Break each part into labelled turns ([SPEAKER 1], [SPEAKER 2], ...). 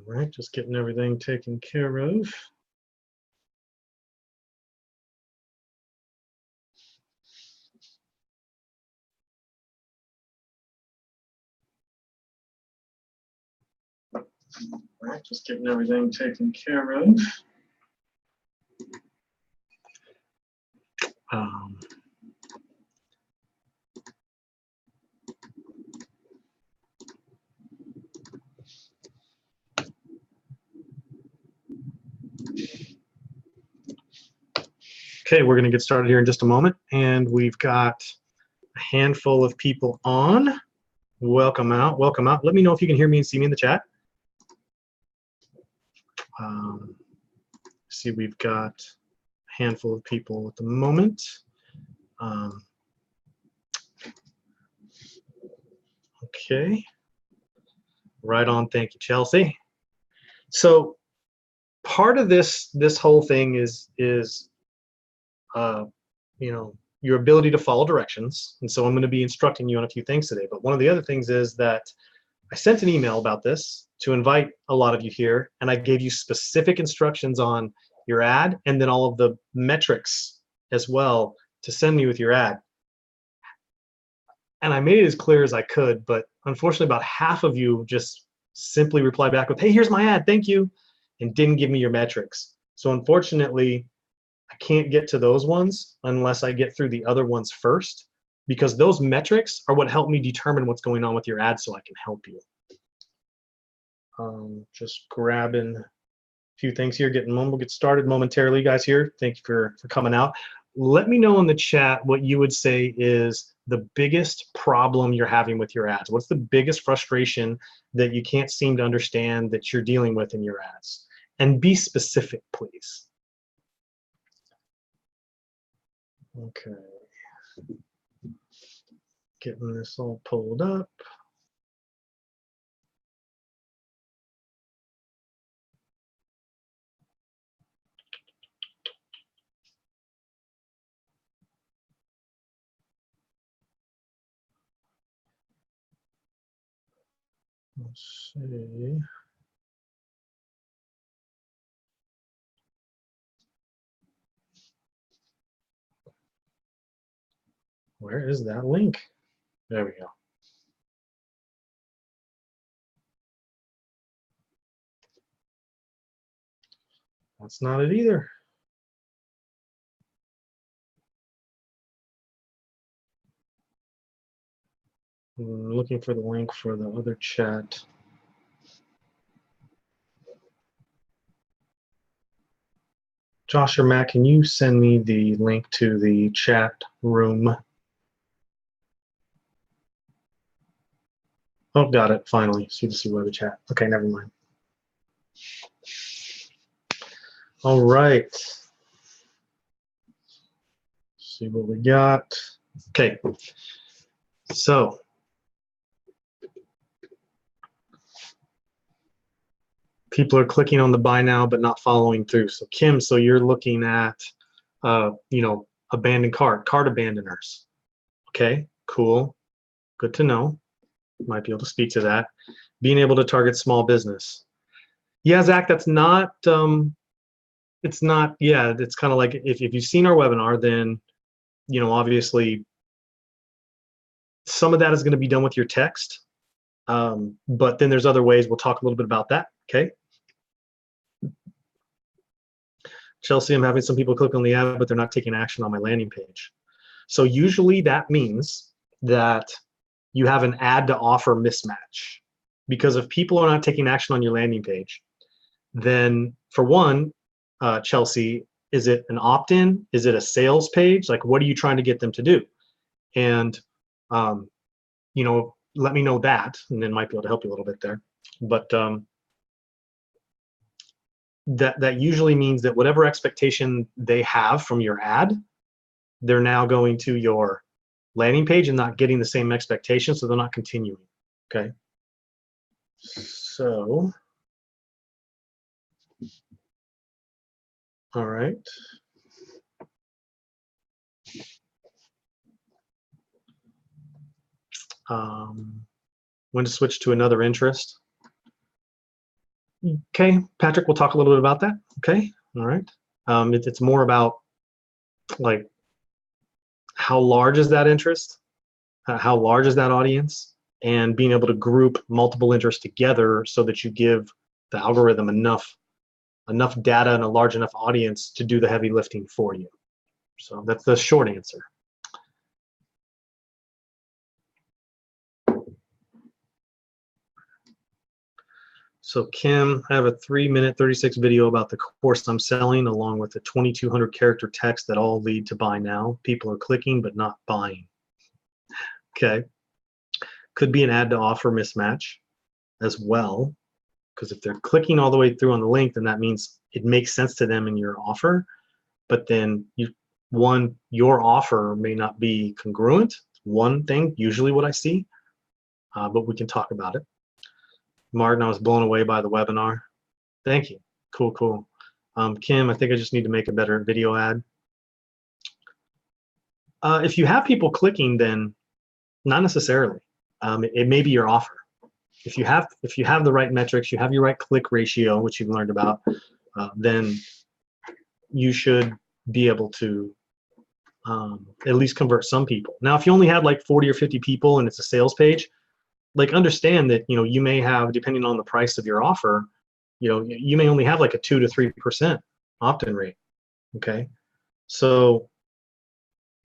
[SPEAKER 1] All right, just getting everything taken care of. All right, just getting everything taken care of. Um, Okay, we're going to get started here in just a moment, and we've got a handful of people on. Welcome out, welcome out. Let me know if you can hear me and see me in the chat. See, we've got a handful of people at the moment. Okay, right on. Thank you, Chelsea. So part of this whole thing is you know, your ability to follow directions. And so I'm going to be instructing you on a few things today. But one of the other things is that I sent an email about this to invite a lot of you here, and I gave you specific instructions on your ad and then all of the metrics as well to send me with your ad. And I made it as clear as I could, but unfortunately about half of you just simply replied back with, hey, here's my ad, thank you, and didn't give me your metrics. So unfortunately, I can't get to those ones unless I get through the other ones first, because those metrics are what help me determine what's going on with your ad so I can help you. Just grabbing a few things here, we'll get started momentarily, guys here. Thank you for coming out. Let me know in the chat what you would say is the biggest problem you're having with your ads. What's the biggest frustration that you can't seem to understand that you're dealing with in your ads? And be specific, please. Okay. Getting this all pulled up. Let's see. Where is that link? There we go. That's not it either. I'm looking for the link for the other chat. Josh or Matt, can you send me the link to the chat room? Oh, got it, finally. C2C web chat. Okay, never mind. All right. See what we got. Okay. So people are clicking on the buy now but not following through. So Kim, so you're looking at you know, abandoned cart abandoners. Okay, cool. Good to know. Might be able to speak to that. Being able to target small business. Yeah, Zach, that's not it's not, yeah, it's kind of like if you've seen our webinar, then you know, obviously some of that is going to be done with your text. But then there's other ways. We'll talk a little bit about that. Okay. Chelsea, I'm having some people click on the ad, but they're not taking action on my landing page. So usually that means that you have an ad to offer mismatch, because if people are not taking action on your landing page, then for one, Chelsea, is it an opt-in? Is it a sales page? Like, what are you trying to get them to do? And, you know, let me know that, and then might be able to help you a little bit there. But that usually means that whatever expectation they have from your ad, they're now going to your landing page and not getting the same expectation, so they're not continuing. Okay. So, all right. When to switch to another interest. Okay, Patrick, we'll talk a little bit about that. Okay, all right. It's more about like how large is that interest, how large is that audience, and being able to group multiple interests together so that you give the algorithm enough data and a large enough audience to do the heavy lifting for you. So that's the short answer. So Kim, I have a 3-minute 36 video about the course I'm selling along with a 2,200 character text that all lead to buy now. People are clicking but not buying. Okay. Could be an ad to offer mismatch as well, because if they're clicking all the way through on the link, then that means it makes sense to them in your offer. But then your offer may not be congruent. One thing, usually what I see, but we can talk about it. Martin, I was blown away by the webinar. Thank you. Cool, cool. Kim, I think I just need to make a better video ad. If you have people clicking, then not necessarily. It may be your offer. If you have the right metrics, you have your right click ratio, which you've learned about, then you should be able to at least convert some people. Now, if you only had like 40 or 50 people and it's a sales page, like understand that you may have, depending on the price of your offer, you may only have like a 2 to 3% opt-in rate. Okay, so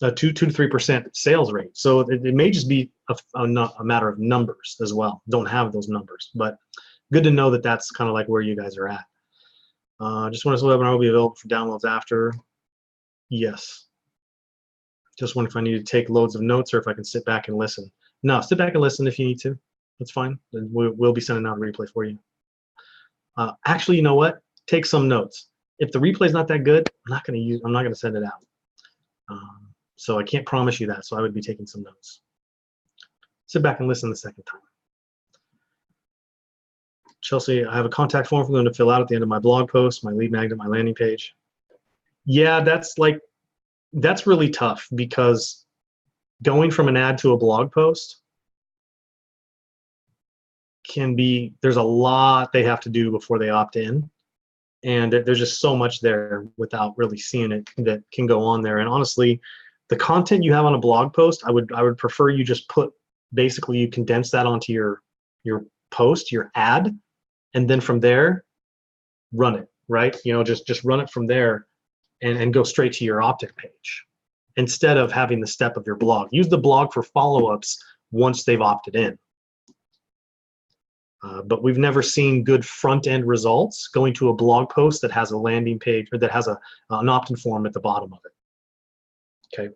[SPEAKER 1] a 2 to 3% sales rate. So it may just be a matter of numbers as well. Don't have those numbers, but good to know that that's kind of like where you guys are at. Just want to say webinar will be available for downloads after. Yes. Just wonder if I need to take loads of notes or if I can sit back and listen. No, sit back and listen if you need to. That's fine. We'll be sending out a replay for you. Actually, you know what? Take some notes. If the replay is not that good, I'm not going to send it out. So I can't promise you that. So I would be taking some notes. Sit back and listen the second time. Chelsea, I have a contact form for them to fill out at the end of my blog post, my lead magnet, my landing page. Yeah, that's really tough because going from an ad to a blog post there's a lot they have to do before they opt in. And there's just so much there without really seeing it that can go on there. And honestly, the content you have on a blog post, I would prefer you just basically you condense that onto your post, your ad, and then from there, run it, right? Just run it from there and go straight to your opt-in page instead of having the step of your blog. Use the blog for follow-ups once they've opted in. But we've never seen good front-end results going to a blog post that has a landing page or that has an opt-in form at the bottom of it. Okay.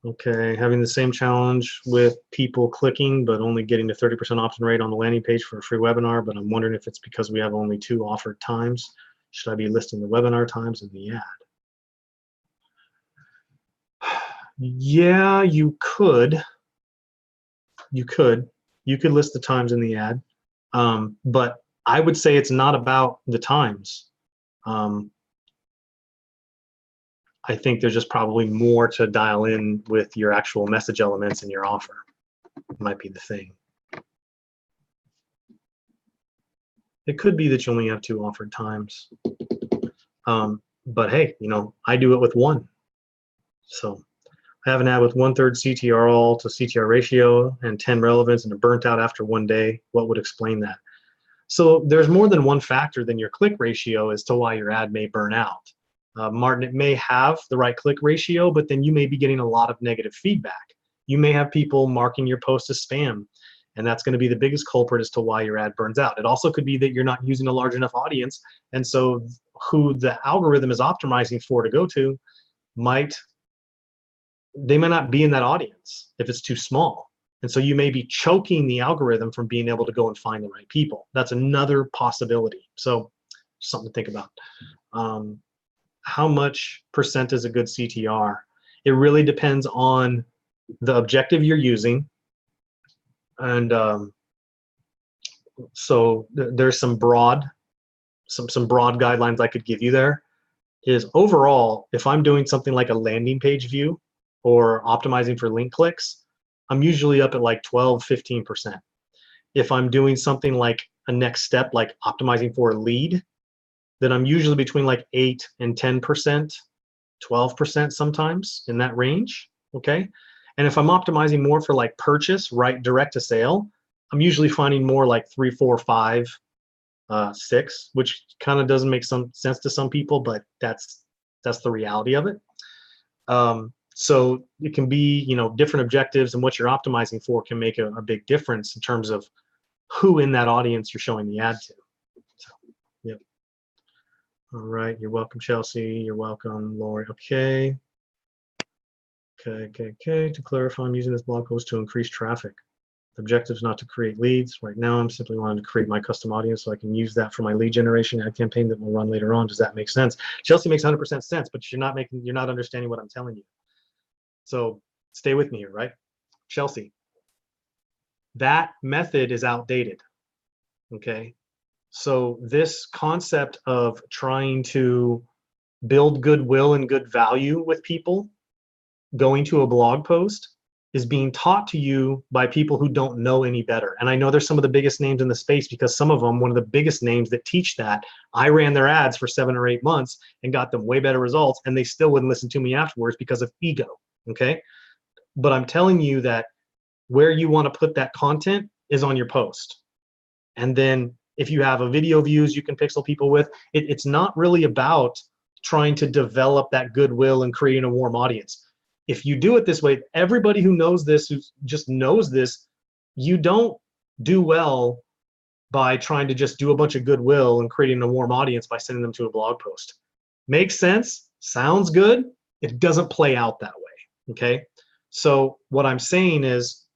[SPEAKER 1] Okay, having the same challenge with people clicking but only getting the 30% opt-in rate on the landing page for a free webinar, but I'm wondering if it's because we have only 2 offered times. Should I be listing the webinar times in the ad? Yeah, you could. You could list the times in the ad, but I would say it's not about the times. I think there's just probably more to dial in with your actual message elements in your offer. Might be the thing. It could be that you only have 2 offered times, but hey, I do it with 1. So I have an ad with 1/3 CTR all to CTR ratio and 10 relevance and it burnt out after 1 day. What would explain that? So there's more than one factor than your click ratio as to why your ad may burn out. Martin, it may have the right click ratio, but then you may be getting a lot of negative feedback. You may have people marking your post as spam, and that's going to be the biggest culprit as to why your ad burns out. It also could be that you're not using a large enough audience, and so who the algorithm is optimizing for to go to they might not be in that audience if it's too small. And so you may be choking the algorithm from being able to go and find the right people. That's another possibility. So something to think about. How much percent is a good CTR? It really depends on the objective you're using. And so there's some broad guidelines I could give you there. Is overall, if I'm doing something like a landing page view or optimizing for link clicks, I'm usually up at like 12, 15%. if I'm doing something like a next step, like optimizing for a lead, then I'm usually between like 8 and 10%, 12% sometimes in that range. Okay. And if I'm optimizing more for like purchase, right, direct to sale, I'm usually finding more like 3, 4, 5, 6, which kind of doesn't make some sense to some people, but that's the reality of it. So it can be, different objectives, and what you're optimizing for can make a big difference in terms of who in that audience you're showing the ad to. So, yeah. All right. You're welcome, Chelsea. You're welcome, Lori. Okay. Okay. To clarify, I'm using this blog post to increase traffic. The objective is not to create leads. Right now, I'm simply wanting to create my custom audience so I can use that for my lead generation ad campaign that will run later on. Does that make sense? Chelsea, makes 100% sense, but you're not understanding what I'm telling you. So stay with me here, right? Chelsea, that method is outdated. Okay. So this concept of trying to build goodwill and good value with people, going to a blog post, is being taught to you by people who don't know any better. And I know there's some of the biggest names in the space, because some of them, one of the biggest names that teach that, I ran their ads for 7 or 8 months and got them way better results, and they still wouldn't listen to me afterwards because of ego. Okay. But I'm telling you that where you want to put that content is on your post. And then if you have a video views you can pixel people with, it's not really about trying to develop that goodwill and creating a warm audience. If you do it this way, everybody who knows this, who just knows this, you don't do well by trying to just do a bunch of goodwill and creating a warm audience by sending them to a blog post. Makes sense? Sounds good? It doesn't play out that way, okay? So what I'm saying is,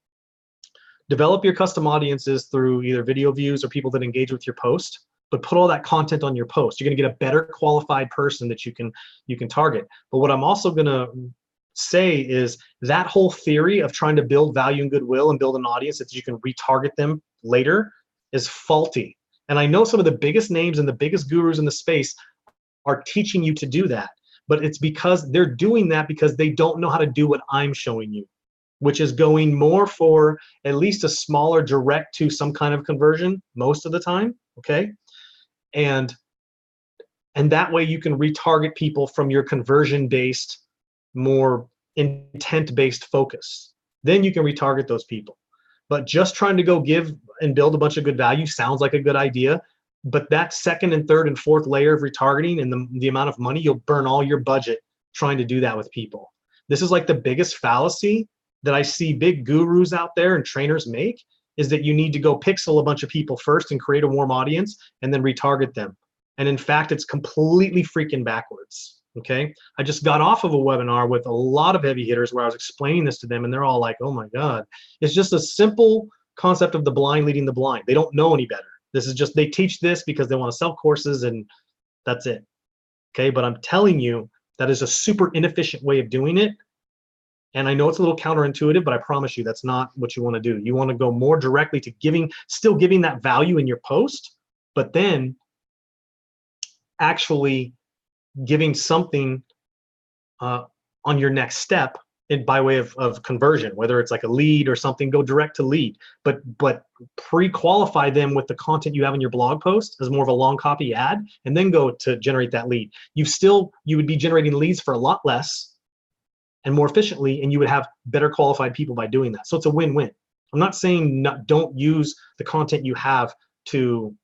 [SPEAKER 1] develop your custom audiences through either video views or people that engage with your post, but put all that content on your post. You're gonna get a better qualified person that you can target. But what I'm also gonna say is that whole theory of trying to build value and goodwill and build an audience that you can retarget them later is faulty. And I know some of the biggest names and the biggest gurus in the space are teaching you to do that, but it's because they're doing that because they don't know how to do what I'm showing you, which is going more for at least a smaller direct to some kind of conversion most of the time, okay? And that way you can retarget people from your conversion-based, more intent-based focus. Then you can retarget those people. But just trying to go give and build a bunch of good value sounds like a good idea, but that second and third and fourth layer of retargeting and the amount of money, you'll burn all your budget trying to do that with people. This is like the biggest fallacy that I see big gurus out there and trainers make, is that you need to go pixel a bunch of people first and create a warm audience and then retarget them. And in fact, it's completely freaking backwards. Okay. I just got off of a webinar with a lot of heavy hitters where I was explaining this to them, and they're all like, oh my God, it's just a simple concept of the blind leading the blind. They don't know any better. This is just, they teach this because they want to sell courses, and that's it. Okay. But I'm telling you, that is a super inefficient way of doing it. And I know it's a little counterintuitive, but I promise you that's not what you want to do. You want to go more directly to still giving that value in your post, but then actually giving something on your next step by way of conversion, whether it's like a lead or something. Go direct to lead, but pre-qualify them with the content you have in your blog post as more of a long copy ad, and then go to generate that lead. You would be generating leads for a lot less and more efficiently, and you would have better qualified people by doing that. So it's a win-win. I'm not saying don't use the content you have to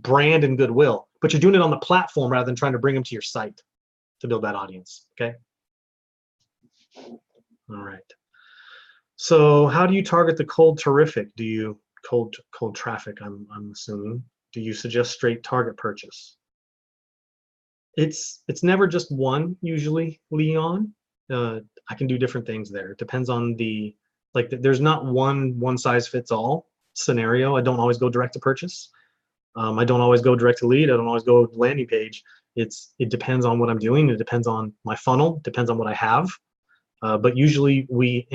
[SPEAKER 1] brand and goodwill, but you're doing it on the platform rather than trying to bring them to your site to build that audience. Okay. All right. So how do you target the cold terrific? Do you cold traffic? I'm assuming. Do you suggest straight target purchase? It's never just one, usually, Leon. I can do different things there. It depends on there's not one size fits all scenario. I don't always go direct to purchase. I don't always go direct to lead. I don't always go landing page. It depends on what I'm doing. It depends on my funnel. It depends on what I have. But usually we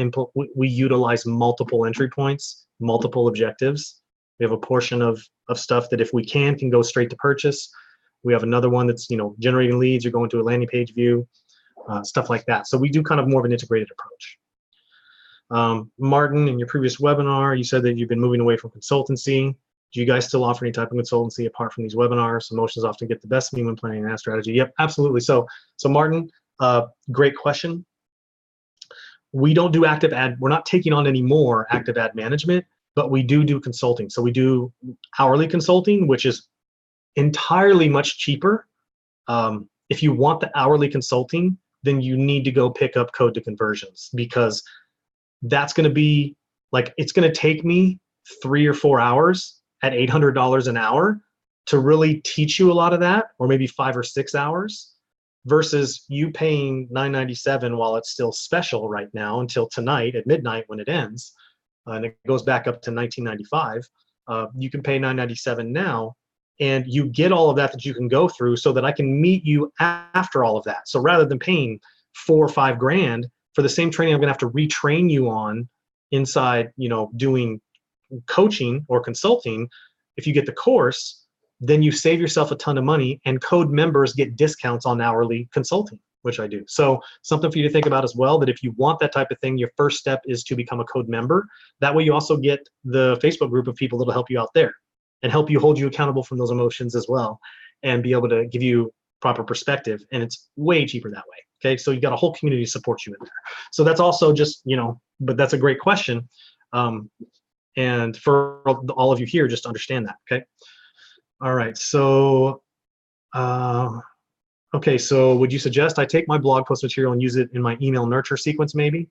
[SPEAKER 1] utilize multiple entry points, multiple objectives. We have a portion of stuff that if we can go straight to purchase. We have another one that's generating leads or going to a landing page view, stuff like that. So we do kind of more of an integrated approach. Martin, in your previous webinar, you said that you've been moving away from consultancy. Do you guys still offer any type of consultancy apart from these webinars? Emotions often get the best of me when planning an ad strategy. Yep, absolutely. So Martin, great question. We don't do active ad. We're not taking on any more active ad management, but we do consulting. So we do hourly consulting, which is entirely much cheaper. If you want the hourly consulting, then you need to go pick up Code to Conversions, because that's going to be like, it's going to take me 3 or 4 hours at $800 an hour to really teach you a lot of that, or maybe 5 or 6 hours, versus you paying $9.97 while it's still special right now until tonight at midnight when it ends, and it goes back up to $19.95. You can pay $9.97 now, and you get all of that you can go through, so that I can meet you after all of that. So rather than paying $4 or $5 grand for the same training I'm gonna have to retrain you on inside, doing coaching or consulting, if you get the course, then you save yourself a ton of money, and Code members get discounts on hourly consulting, which I do. So something for you to think about as well, that if you want that type of thing, your first step is to become a Code member. That way you also get the Facebook group of people that'll help you out there and help you hold you accountable from those emotions as well, and be able to give you proper perspective. And it's way cheaper that way. Okay, so you got a whole community to support you in there. So that's also just, but that's a great question. And for all of you here, just understand that, okay? All right, so, okay, so would you suggest I take my blog post material and use it in my email nurture sequence maybe?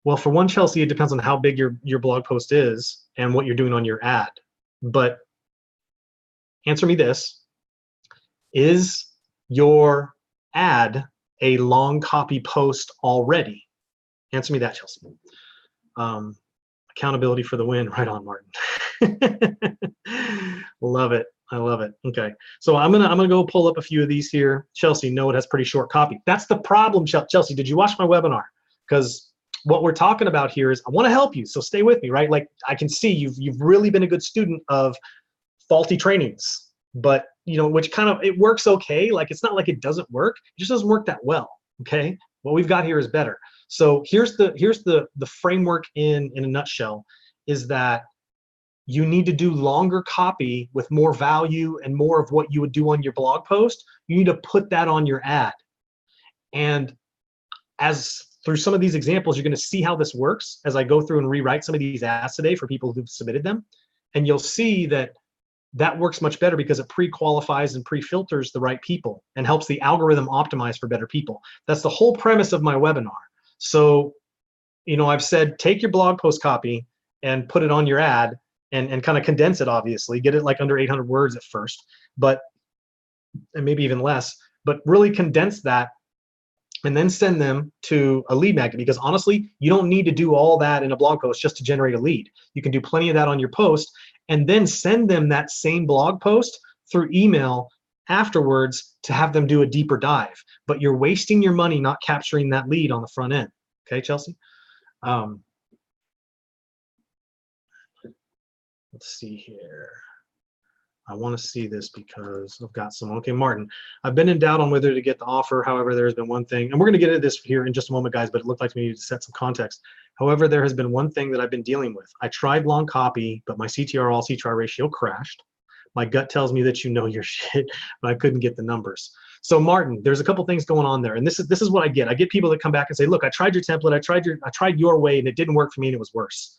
[SPEAKER 1] Well, for one, Chelsea, it depends on how big your blog post is and what you're doing on your ad. But answer me this: is your ad a long copy post already? Answer me that, Chelsea. Accountability for the win. Right on, Martin. Love it. I love it. Okay, so I'm gonna go pull up a few of these here. Chelsea, no, it has pretty short copy. That's the problem, Chelsea. Did you watch my webinar? Because what we're talking about here is I want to help you, so stay with me, right? Like, I can see you've really been a good student of faulty trainings, but which kind of, it works okay. Like, it's not like it doesn't work. It just doesn't work that well. Okay, what we've got here is better. So here's the framework in a nutshell, is that you need to do longer copy with more value and more of what you would do on your blog post. You need to put that on your ad. And as through some of these examples, you're going to see how this works as I go through and rewrite some of these ads today for people who've submitted them. And you'll see that works much better because it pre-qualifies and pre-filters the right people and helps the algorithm optimize for better people. That's the whole premise of my webinar. So, I've said, take your blog post copy and put it on your ad, and kind of condense it, obviously. Get it like under 800 words at first, and maybe even less, but really condense that, and then send them to a lead magnet, because honestly, you don't need to do all that in a blog post just to generate a lead. You can do plenty of that on your post, and then send them that same blog post through email afterwards to have them do a deeper dive. But you're wasting your money not capturing that lead on the front end. Okay, Chelsea? Let's see here. I want to see this because I've got some. Okay, Martin, I've been in doubt on whether to get the offer. However, there has been one thing, and we're going to get into this here in just a moment, guys, but it looked like we need to set some context. However, there has been one thing that I've been dealing with. I tried long copy, but my CTR all CTR ratio crashed. My gut tells me that you know your shit, but I couldn't get the numbers. So Martin, there's a couple things going on there, and this is what I get. I get people that come back and say, look, I tried your template, I tried your way, and it didn't work for me, and it was worse.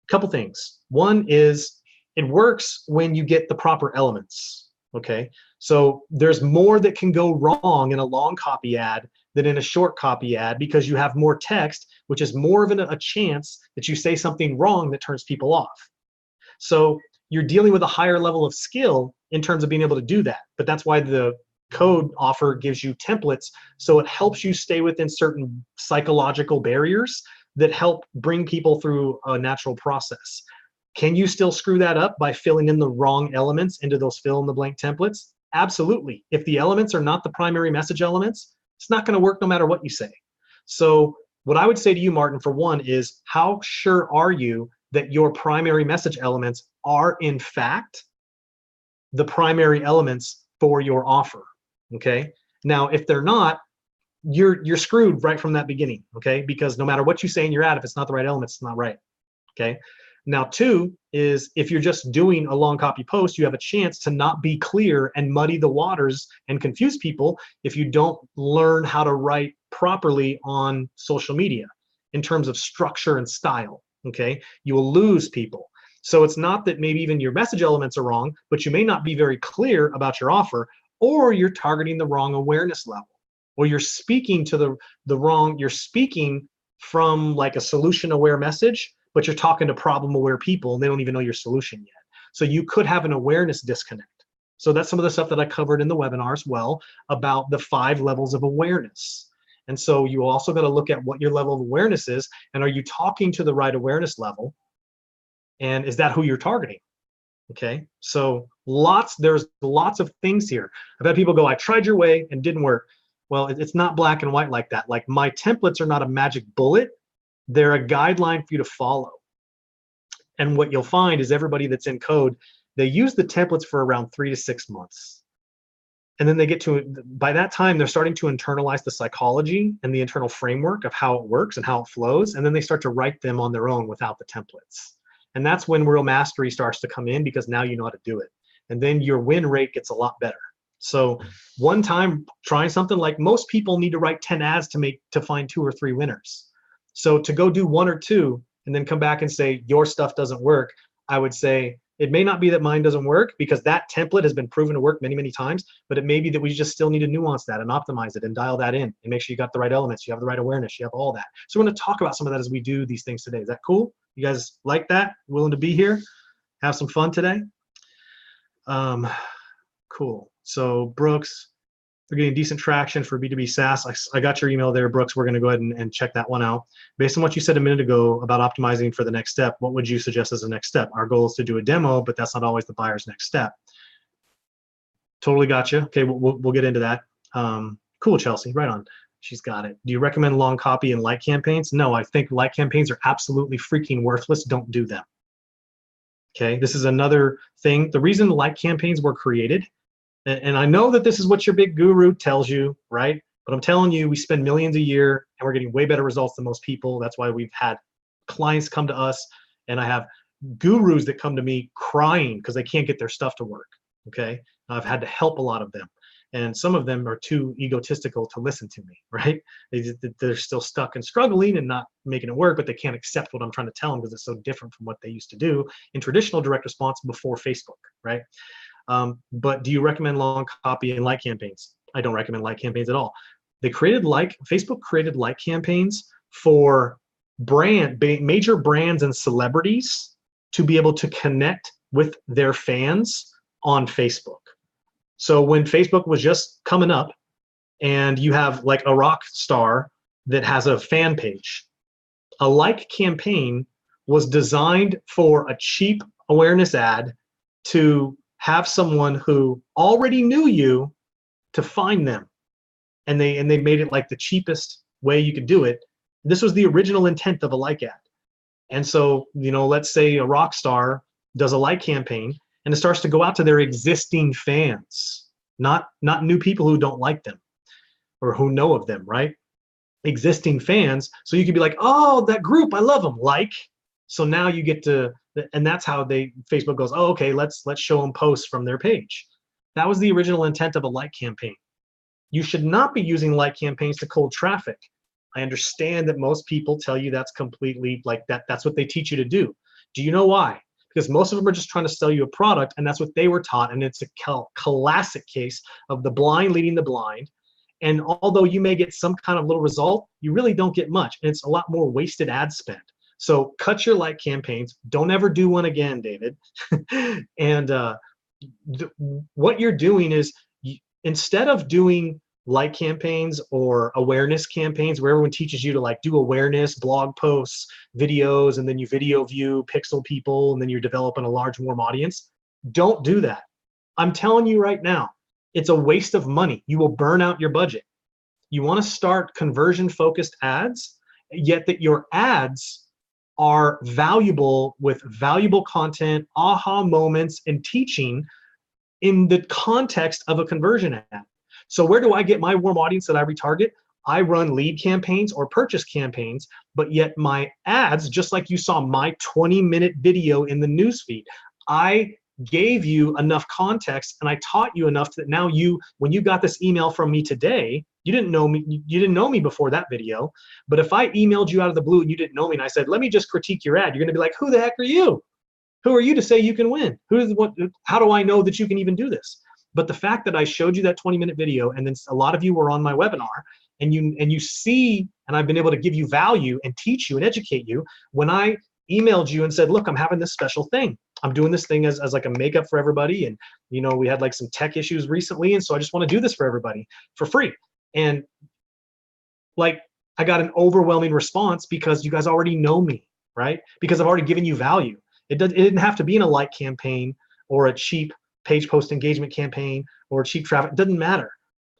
[SPEAKER 1] Couple things. One is, it works when you get the proper elements, okay? So there's more that can go wrong in a long copy ad than in a short copy ad, because you have more text, which is more of a chance that you say something wrong that turns people off. So you're dealing with a higher level of skill in terms of being able to do that. But that's why the code offer gives you templates, so it helps you stay within certain psychological barriers that help bring people through a natural process. Can you still screw that up by filling in the wrong elements into those fill in the blank templates? Absolutely. If the elements are not the primary message elements, it's not going to work no matter what you say. So what I would say to you, Martin, for one, is how sure are you that your primary message elements are in fact the primary elements for your offer? Okay. Now, if they're not, you're screwed right from that beginning, okay? Because no matter what you say in your ad, if it's not the right element, it's not right, okay? Now, two is if you're just doing a long copy post, you have a chance to not be clear and muddy the waters and confuse people if you don't learn how to write properly on social media in terms of structure and style, okay? You will lose people. So it's not that maybe even your message elements are wrong, but you may not be very clear about your offer, or you're targeting the wrong awareness level, or you're speaking to the wrong, you're speaking from like a solution aware message, but you're talking to problem aware people and they don't even know your solution yet. So you could have an awareness disconnect. So that's some of the stuff that I covered in the webinar as well about the 5 levels of awareness. And so you also got to look at what your level of awareness is, and are you talking to the right awareness level? And is that who you're targeting? Okay, so there's lots of things here. I've had people go, I tried your way and didn't work. Well, it's not black and white like that. Like, my templates are not a magic bullet. They're a guideline for you to follow. And what you'll find is everybody that's in code, they use the templates for around 3 to 6 months. And then they get to, by that time, they're starting to internalize the psychology and the internal framework of how it works and how it flows. And then they start to write them on their own without the templates. And that's when real mastery starts to come in, because now you know how to do it. And then your win rate gets a lot better. So one time trying something, like most people need to write 10 ads to find 2 or 3 winners. So to go do 1 or 2 and then come back and say your stuff doesn't work, I would say it may not be that mine doesn't work, because that template has been proven to work many, many times, but it may be that we just still need to nuance that and optimize it and dial that in and make sure you got the right elements, you have the right awareness, you have all that. So we're going to talk about some of that as we do these things today. Is that cool? You guys like that? Willing to be here? Have some fun today? Cool. So Brooks, we're getting decent traction for B2B SaaS. I got your email there, Brooks. We're going to go ahead and check that one out. Based on what you said a minute ago about optimizing for the next step, what would you suggest as the next step? Our goal is to do a demo, but that's not always the buyer's next step. Totally got you. Okay, we'll get into that. Cool, Chelsea. Right on. She's got it. Do you recommend long copy and like campaigns? No, I think like campaigns are absolutely freaking worthless. Don't do them. Okay, this is another thing. The reason like campaigns were created, and I know that this is what your big guru tells you, right? But I'm telling you, we spend millions a year and we're getting way better results than most people. That's why we've had clients come to us, and I have gurus that come to me crying because they can't get their stuff to work. Okay, I've had to help a lot of them, and some of them are too egotistical to listen to me, right? They're still stuck and struggling and not making it work, but they can't accept what I'm trying to tell them because it's so different from what they used to do in traditional direct response before Facebook, right? But do you recommend long copy and like campaigns? I don't recommend like campaigns at all. Facebook created like campaigns for major brands and celebrities to be able to connect with their fans on Facebook. So when Facebook was just coming up and you have like a rock star that has a fan page, a like campaign was designed for a cheap awareness ad to have someone who already knew you to find them. And they made it like the cheapest way you could do it. This was the original intent of a like ad. And so, let's say a rock star does a like campaign and it starts to go out to their existing fans, not new people who don't like them or who know of them, right? Existing fans. So you could be like, oh, that group, I love them, like. So now you get to, and that's how Facebook goes, oh, okay, let's show them posts from their page. That was the original intent of a like campaign. You should not be using like campaigns to cold traffic. I understand that most people tell you that's completely like that's what they teach you to do. Do you know why? Because most of them are just trying to sell you a product, and that's what they were taught, and it's a classic case of the blind leading the blind. And although you may get some kind of little result, you really don't get much, and it's a lot more wasted ad spend. So cut your like campaigns. Don't ever do one again, David. And what you're doing is, instead of doing like campaigns or awareness campaigns where everyone teaches you to like do awareness, blog posts, videos, and then you video view pixel people, and then you're developing a large warm audience, don't do that. I'm telling you right now, it's a waste of money. You will burn out your budget. You want to start conversion-focused ads, yet that your ads are valuable with valuable content, aha moments, and teaching in the context of a conversion ad. So where do I get my warm audience that I retarget? I run lead campaigns or purchase campaigns, but yet my ads, just like you saw my 20-minute video in the newsfeed, I gave you enough context and I taught you enough that now when you got this email from me today, you didn't know me before that video. But if I emailed you out of the blue and you didn't know me and I said, let me just critique your ad, you're gonna be like, who the heck are you? Who are you to say you can win? How do I know that you can even do this? But the fact that I showed you that 20-minute video, and then a lot of you were on my webinar, and you see, and I've been able to give you value and teach you and educate you. When I emailed you and said, look, I'm having this special thing. I'm doing this thing as like a makeup for everybody. And we had like some tech issues recently. And so I just want to do this for everybody for free. And like, I got an overwhelming response because you guys already know me, right? Because I've already given you value. It didn't have to be in a like campaign or a cheap page post engagement campaign or cheap traffic. It doesn't matter.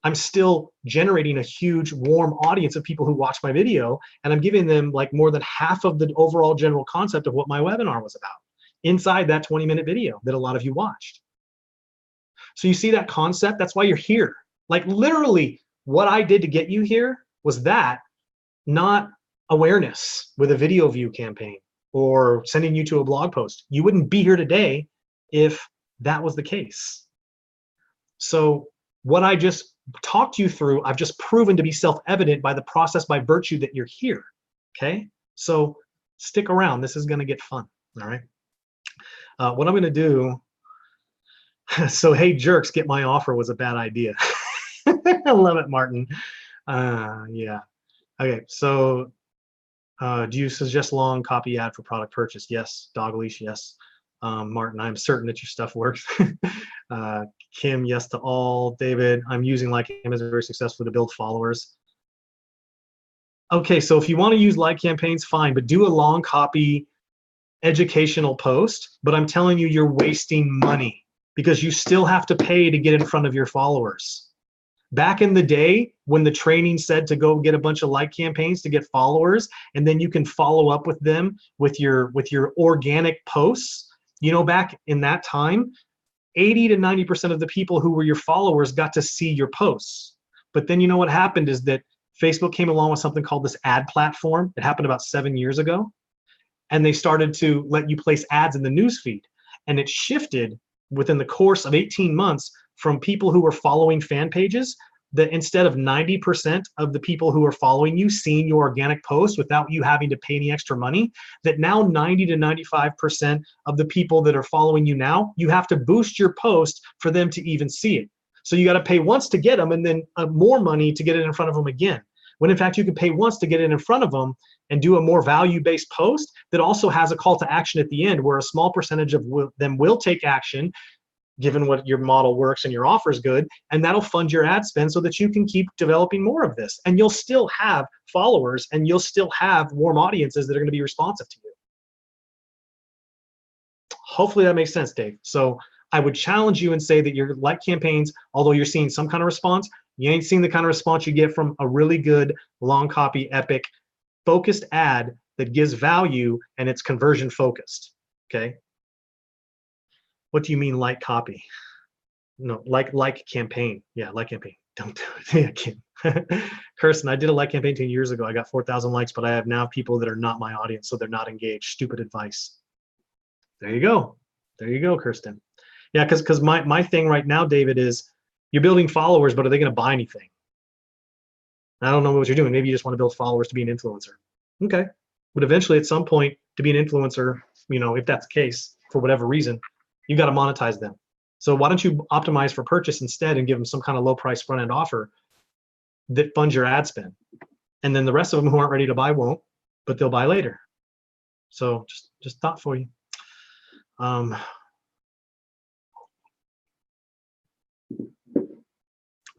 [SPEAKER 1] I'm still generating a huge warm audience of people who watch my video, and I'm giving them like more than half of the overall general concept of what my webinar was about inside that 20-minute video that a lot of you watched. So you see that concept? That's why you're here. Like literally what I did to get you here was that, not awareness with a video view campaign or sending you to a blog post. You wouldn't be here today if that was the case. So what I just talked you through, I've just proven to be self-evident by the process, by virtue that you're here, okay? So stick around, this is gonna get fun, all right? What I'm gonna do, so hey jerks, get my offer was a bad idea. I love it, Martin. Yeah, okay, so do you suggest long copy ad for product purchase? Yes. Dog leash, yes. Martin, I'm certain that your stuff works. Kim, yes to all. David, I'm using Like Amazon very successfully to build followers. Okay, so if you want to use like campaigns, fine, but do a long copy educational post. But I'm telling you, you're wasting money because you still have to pay to get in front of your followers. Back in the day, when the training said to go get a bunch of like campaigns to get followers, and then you can follow up with them with your organic posts, back in that time, 80 to 90% of the people who were your followers got to see your posts. But then what happened is that Facebook came along with something called this ad platform. It happened about 7 years ago. And they started to let you place ads in the newsfeed. And it shifted within the course of 18 months from people who were following fan pages, that instead of 90% of the people who are following you seeing your organic post without you having to pay any extra money, that now 90 to 95% of the people that are following you now, you have to boost your post for them to even see it. So you got to pay once to get them, and then more money to get it in front of them again. When in fact you can pay once to get it in front of them and do a more value-based post that also has a call to action at the end, where a small percentage of them will take action, given what your model works and your offer is good, and that'll fund your ad spend so that you can keep developing more of this. And you'll still have followers, and you'll still have warm audiences that are going to be responsive to you. Hopefully that makes sense, Dave. So I would challenge you and say that your like campaigns, although you're seeing some kind of response, you ain't seeing the kind of response you get from a really good long copy, epic, focused ad that gives value and it's conversion focused, okay? What do you mean like copy? No, like campaign. Yeah, like campaign. Don't do it. Yeah, Kirsten, I did a like campaign 10 years ago. I got 4,000 likes, but I have now people that are not my audience, so they're not engaged. Stupid advice. There you go. There you go, Kirsten. Yeah, because my thing right now, David, is you're building followers, but are they going to buy anything? I don't know what you're doing. Maybe you just want to build followers to be an influencer. Okay. But eventually, at some point, to be an influencer, if that's the case, for whatever reason, you got to monetize them. So why don't you optimize for purchase instead and give them some kind of low price front end offer that funds your ad spend? And then the rest of them who aren't ready to buy won't, but they'll buy later. So just thought for you.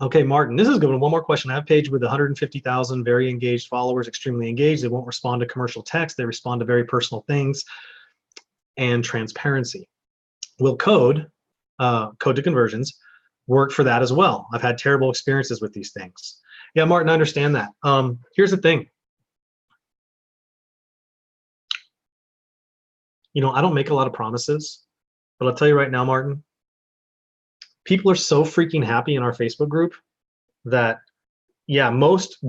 [SPEAKER 1] Okay, Martin, this is a good one. One more question. I have a page with 150,000 very engaged followers, extremely engaged. They won't respond to commercial text. They respond to very personal things and transparency. Will code to conversions work for that as well? I've had terrible experiences with these things. Yeah, Martin, I understand that. Here's the thing. I don't make a lot of promises, but I'll tell you right now, Martin, people are so freaking happy in our Facebook group that yeah, most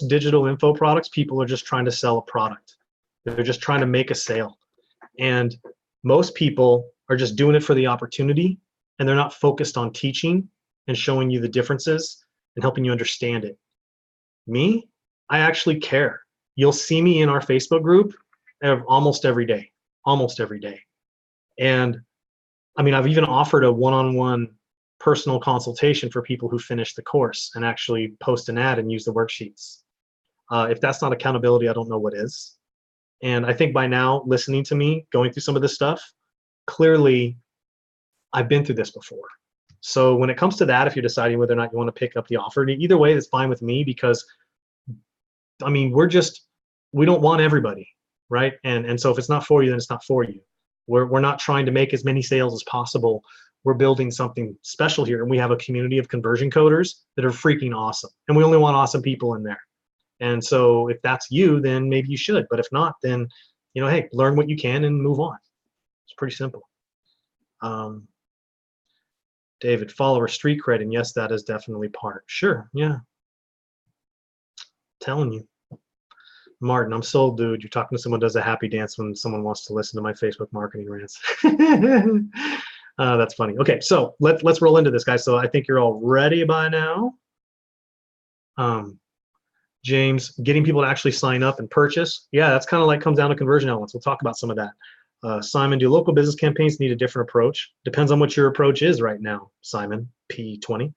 [SPEAKER 1] digital info products, people are just trying to sell a product. They're just trying to make a sale. And most people are just doing it for the opportunity, and they're not focused on teaching and showing you the differences and helping you understand it. Me, I actually care. You'll see me in our Facebook group almost every day, almost every day. And I mean, I've even offered a one-on-one personal consultation for people who finish the course and actually post an ad and use the worksheets. If that's not accountability, I don't know what is. And I think by now, listening to me, going through some of this stuff, clearly I've been through this before. So when it comes to that, if you're deciding whether or not you want to pick up the offer, either way, that's fine with me, because I mean, we don't want everybody, right? And so if it's not for you, then it's not for you. We're not trying to make as many sales as possible. We're building something special here, and we have a community of conversion coders that are freaking awesome, and we only want awesome people in there. And so if that's you, then maybe you should. But if not, then, you know, hey, learn what you can and move on. It's pretty simple. David, follower street cred, and yes, that is definitely part. Sure, yeah. Telling you. Martin, I'm sold, dude. You're talking to someone who does a happy dance when someone wants to listen to my Facebook marketing rants. That's funny. Okay, so let's roll into this, guys. So I think you're all ready by now. James, getting people to actually sign up and purchase. Yeah, that's kind of like comes down to conversion elements. We'll talk about some of that. Simon, do local business campaigns need a different approach? Depends on what your approach is right now, Simon, P20.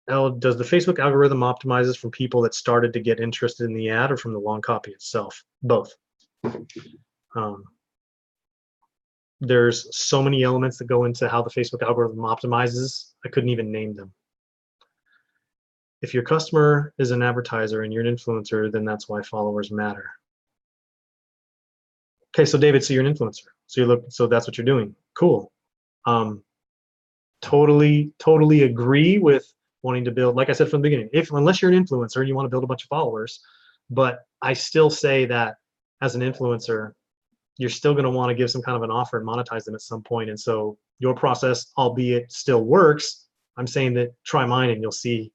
[SPEAKER 1] Does the Facebook algorithm optimizes from people that started to get interested in the ad or from the long copy itself? Both. There's so many elements that go into how the Facebook algorithm optimizes. I couldn't even name them. If your customer is an advertiser and you're an influencer, then that's why followers matter. Okay, so David, so you're an influencer. So that's what you're doing. Cool. Totally agree with wanting to build, like I said from the beginning, unless you're an influencer and you want to build a bunch of followers, but I still say that as an influencer, you're still going to want to give some kind of an offer and monetize them at some point. And so your process, albeit still works, I'm saying that try mine and you'll see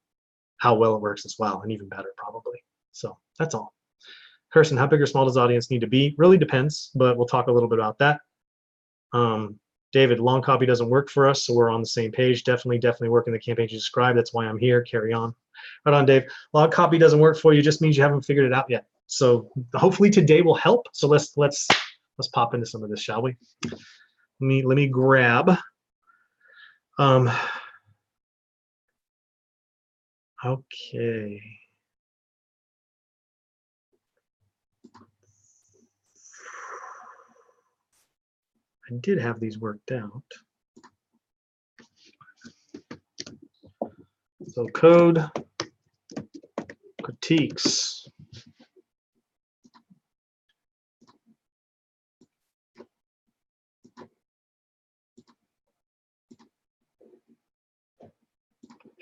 [SPEAKER 1] how well it works as well, and even better probably. So that's all. Kirsten, how big or small does the audience need to be? Really depends, but we'll talk a little bit about that. David, long copy doesn't work for us, so we're on the same page. Definitely work in the campaigns you described. That's why I'm here. Carry on. Right on, Dave. Long copy doesn't work for you, just means you haven't figured it out yet. So hopefully today will help. So let's pop into some of this, shall we? Let me grab. Okay. I did have these worked out. So code critiques.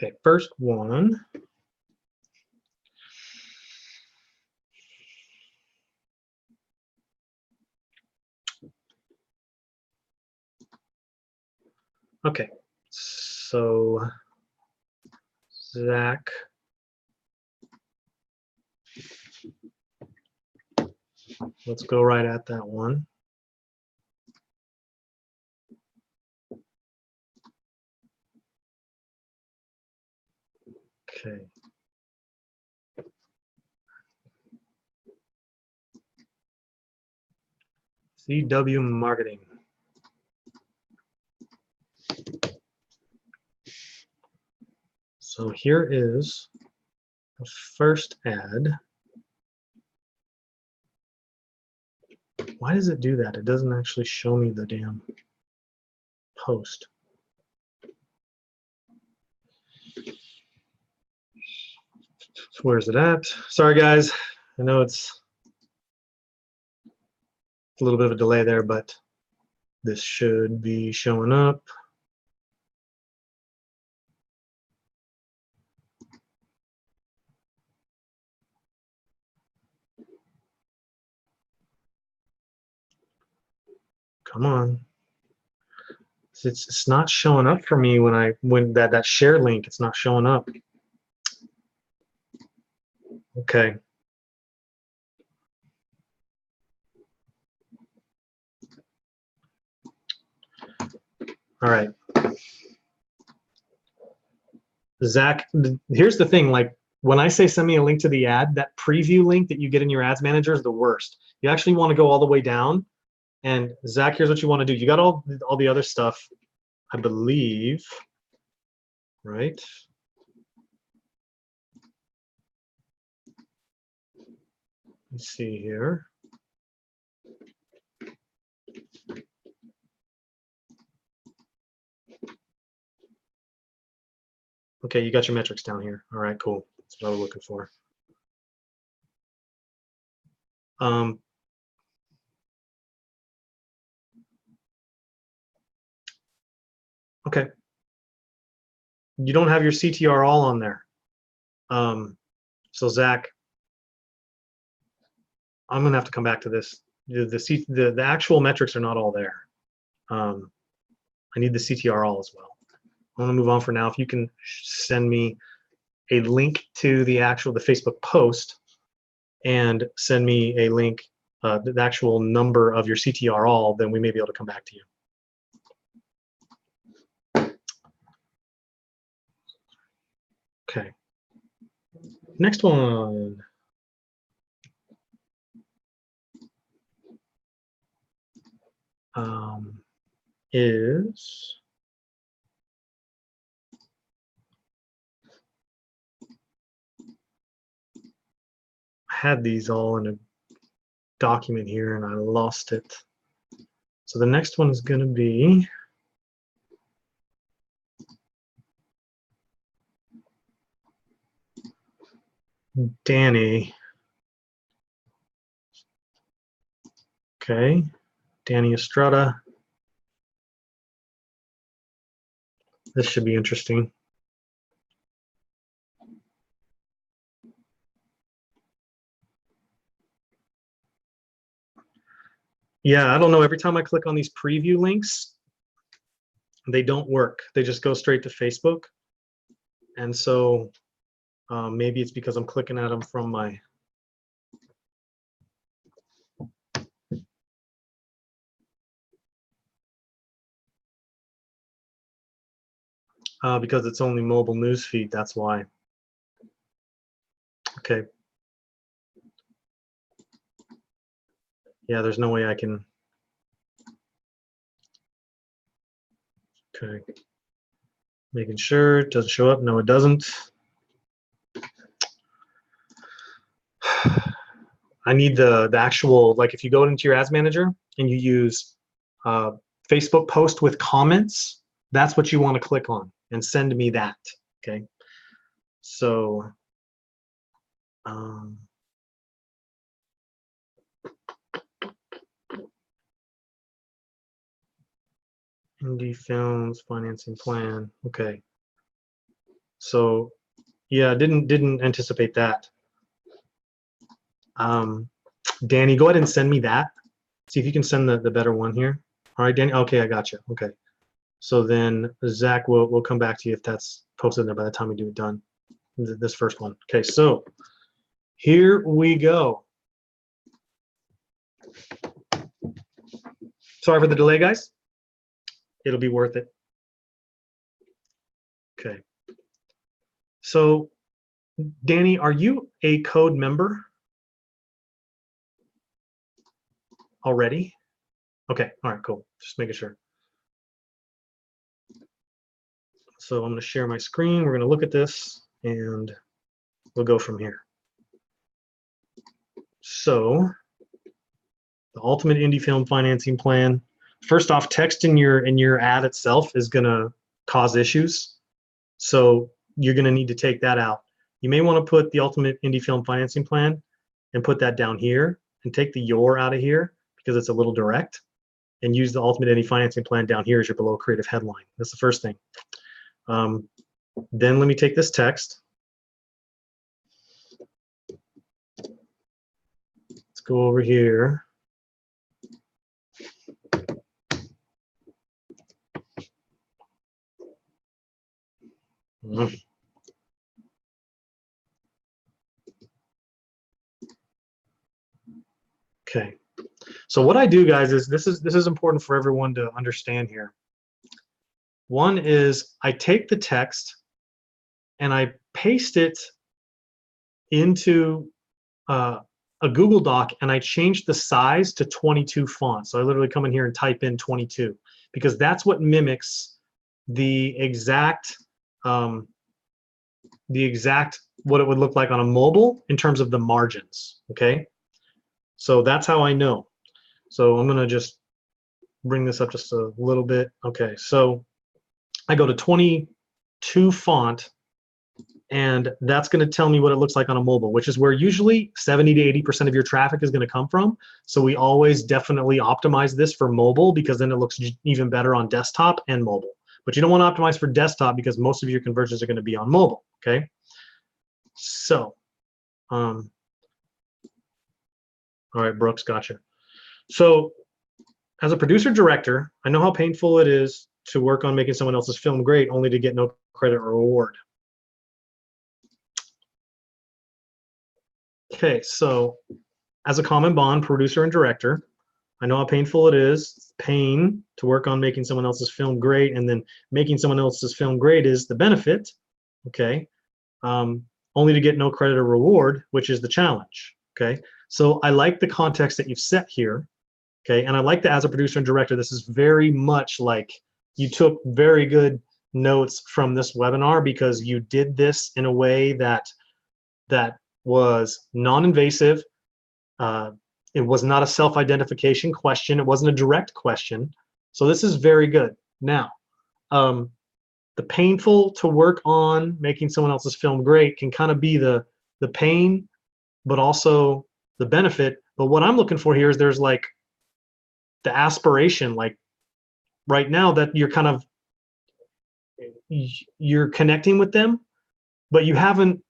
[SPEAKER 1] Okay, first one. Okay, so Zach. Let's go right at that one. Okay. CW marketing. So here is the first ad. Why does it do that? It doesn't actually show me the damn post. Where's it at? Sorry guys, I know it's a little bit of a delay there, but this should be showing up. Come on. It's not showing up for me when that share link, it's not showing up. Okay. All right. Zach, here's the thing, like when I say send me a link to the ad, that preview link that you get in your ads manager is the worst. You actually want to go all the way down. And Zach, here's what you want to do. You got all the other stuff, I believe, right? Let's see here. Okay, you got your metrics down here. All right, cool. That's what I was looking for. Okay. You don't have your CTR all on there. So Zach, I'm gonna have to come back to this. The actual metrics are not all there. I need the CTR all as well. I'm gonna move on for now. If you can send me a link to the Facebook post and send me a link, the actual number of your CTR all, then we may be able to come back to you. Okay. Next one. Is I had these all in a document here and I lost it. So the next one is going to be Danny. Okay, Danny Estrada. This should be interesting. Yeah, I don't know. Every time I click on these preview links, they don't work. They just go straight to Facebook. And so maybe it's because I'm clicking at them from my because it's only mobile news feed. That's why. Okay. Yeah, there's no way I can. Okay. Making sure it doesn't show up. No, it doesn't. I need the actual, like if you go into your ads manager and you use Facebook post with comments, that's what you want to click on and send me that. Okay. So Indie Films financing plan. Okay. So yeah, didn't anticipate that. Danny, go ahead and send me that. See if you can send the better one here. All right, Danny. Okay, I got you. Okay. So then Zach will come back to you if that's posted there by the time we do it done. This first one. Okay, so here we go. Sorry for the delay, guys. It'll be worth it. Okay. So Danny, are you a code member already? Okay, all right, cool. Just making sure. So I'm going to share my screen. We're going to look at this and we'll go from here. So the Ultimate Indie Film Financing Plan. First off, text in your ad itself is going to cause issues. So you're going to need to take that out. You may want to put the Ultimate Indie Film Financing Plan and put that down here and take the your out of here because it's a little direct, and use the Ultimate Indie Financing Plan down here as your below creative headline. That's the first thing. Then let me take this text. Let's go over here. Okay. So what I do, guys, is this is important for everyone to understand here. One is I take the text and I paste it into a Google Doc, and I change the size to 22 font. So I literally come in here and type in 22 because that's what mimics the exact what it would look like on a mobile in terms of the margins. Okay, so that's how I know. So I'm gonna just bring this up just a little bit. Okay, so I go to 22 font, and that's going to tell me what it looks like on a mobile, which is where usually 70 to 80% of your traffic is going to come from. So we always definitely optimize this for mobile because then it looks even better on desktop and mobile. But you don't want to optimize for desktop because most of your conversions are going to be on mobile. Okay. So, all right, Brooks, gotcha. So as a producer director, I know how painful it is to work on making someone else's film great only to get no credit or reward. Okay, so as a common bond, producer and director, I know how painful it is. It's pain to work on making someone else's film great, and then making someone else's film great is the benefit, okay? Only to get no credit or reward, which is the challenge, okay? So I like the context that you've set here, okay? And I like that as a producer and director, this is very much like you took very good notes from this webinar because you did this in a way that was non-invasive. It was not a self-identification question. It wasn't a direct question. So this is very good. Now, the painful to work on making someone else's film great can kind of be the pain, but also the benefit. But what I'm looking for here is there's like the aspiration, like right now that you're connecting with them, but you haven't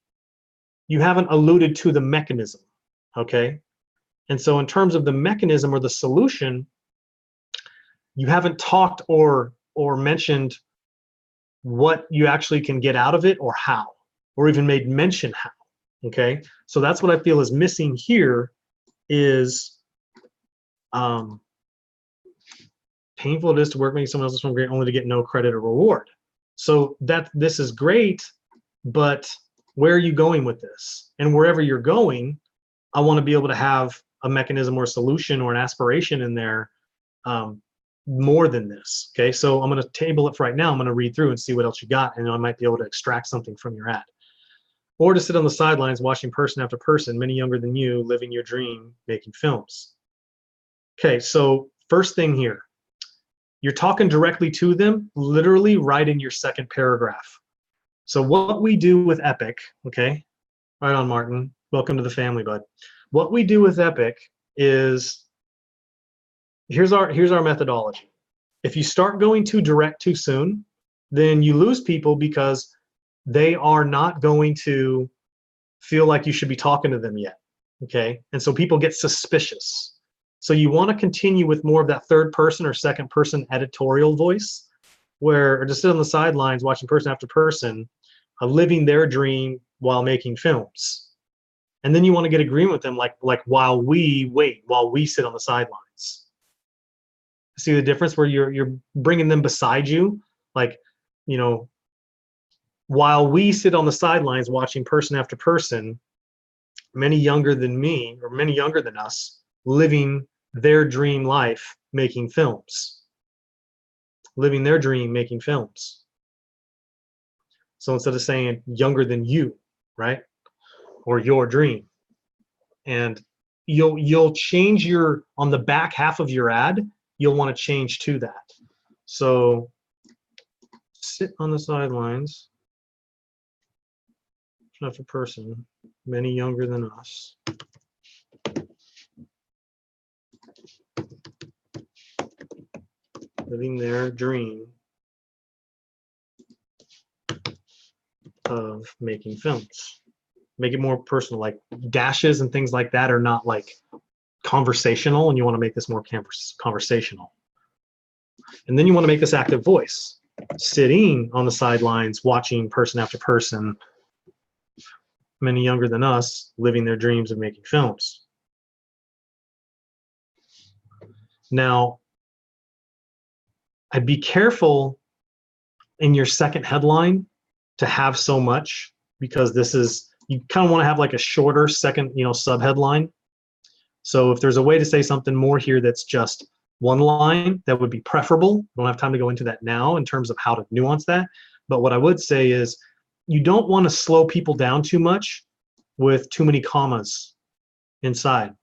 [SPEAKER 1] alluded to the mechanism, okay? And so in terms of the mechanism or the solution, you haven't talked or mentioned what you actually can get out of it or how, or even made mention how, okay? So that's what I feel is missing here is painful it is to work making someone else's film great only to get no credit or reward. So this is great, but where are you going with this? And wherever you're going, I want to be able to have a mechanism or a solution or an aspiration in there more than this. Okay, so I'm going to table it for right now. I'm going to read through and see what else you got, and I might be able to extract something from your ad. Or to sit on the sidelines watching person after person, many younger than you, living your dream, making films. Okay, so first thing here, you're talking directly to them, literally right in your second paragraph. So what we do with Epic, okay, right on, Martin. Welcome to the family, bud. What we do with Epic is, here's our methodology. If you start going too direct too soon, then you lose people because they are not going to feel like you should be talking to them yet, okay? And so people get suspicious. So you want to continue with more of that third person or second person editorial voice, where, or just sit on the sidelines watching person after person, living their dream while making films. And then you want to get agreement with them, like while we wait, while we sit on the sidelines. See the difference where you're bringing them beside you, like, you know, while we sit on the sidelines watching person after person, many younger than me or many younger than us, living their dream life, making films, living their dream, making films. So instead of saying younger than you, right, or your dream, and you'll change your, on the back half of your ad, you'll want to change to that. So sit on the sidelines after person, many younger than us, living their dream of making films. Make it more personal, like dashes and things like that are not like conversational, and you want to make this more conversational. And then you want to make this active voice, sitting on the sidelines watching person after person, many younger than us, living their dreams of making films. Now, I'd be careful in your second headline to have so much, because this is, you kind of want to have like a shorter second, sub headline. So if there's a way to say something more here that's just one line, that would be preferable. I don't have time to go into that now in terms of how to nuance that. But what I would say is you don't want to slow people down too much with too many commas inside,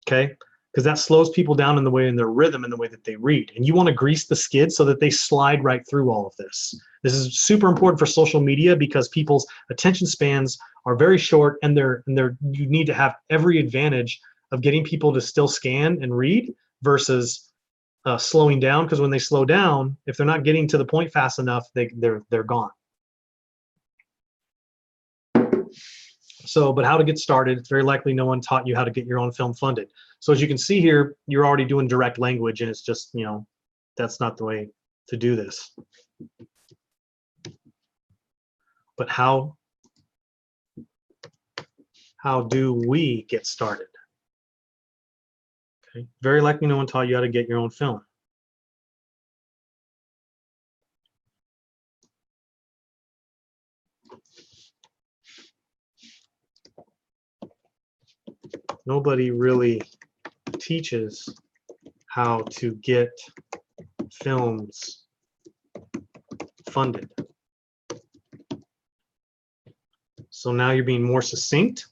[SPEAKER 1] okay? Because that slows people down in the way, in their rhythm, in the way that they read. And you want to grease the skid so that they slide right through all of this. This is super important for social media because people's attention spans are very short, and you need to have every advantage of getting people to still scan and read versus slowing down, because when they slow down, if they're not getting to the point fast enough, they're gone. So, but how to get started, it's very likely no one taught you how to get your own film funded. So as you can see here, you're already doing direct language, and it's just, that's not the way to do this. But how do we get started? Okay, very likely no one taught you how to get your own film. Nobody really teaches how to get films funded. So now you're being more succinct,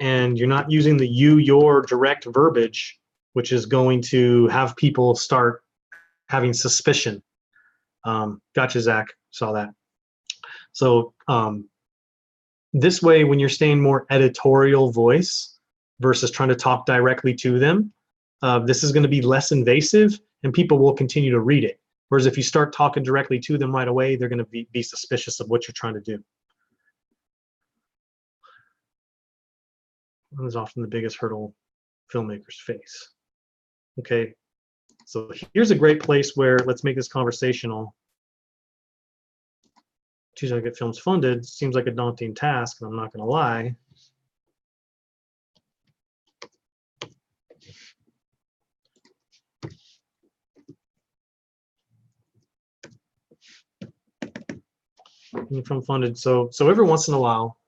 [SPEAKER 1] and you're not using the you, your direct verbiage, which is going to have people start having suspicion. Gotcha, Zach, saw that. So this way, when you're staying more editorial voice versus trying to talk directly to them, this is going to be less invasive, and people will continue to read it. Whereas if you start talking directly to them right away, they're going to be suspicious of what you're trying to do. That is often the biggest hurdle filmmakers face. Okay, so here's a great place where, let's make this conversational. Teach how to get films funded seems like a daunting task, and I'm not going to lie. Film funded. So every once in a while,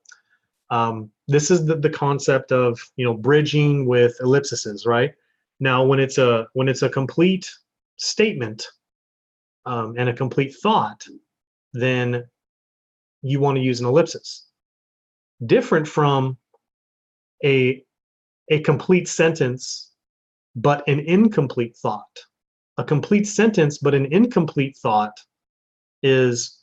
[SPEAKER 1] this is the concept of bridging with ellipses, right? Now, when it's a complete statement and a complete thought, then you want to use an ellipsis. Different from a complete sentence but an incomplete thought. A complete sentence but an incomplete thought is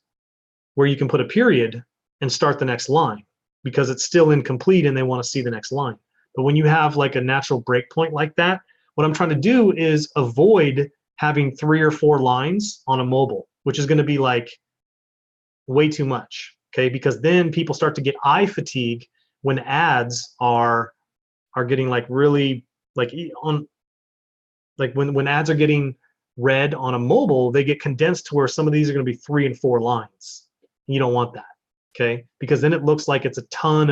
[SPEAKER 1] where you can put a period and start the next line, because it's still incomplete and they want to see the next line. But when you have like a natural breakpoint like that, what I'm trying to do is avoid having 3 or 4 lines on a mobile, which is going to be like way too much, okay? Because then people start to get eye fatigue when ads are getting like really like on, like when ads are getting read on a mobile, they get condensed to where some of these are going to be 3 and 4 lines. You don't want that, okay? Because then it looks like it's a ton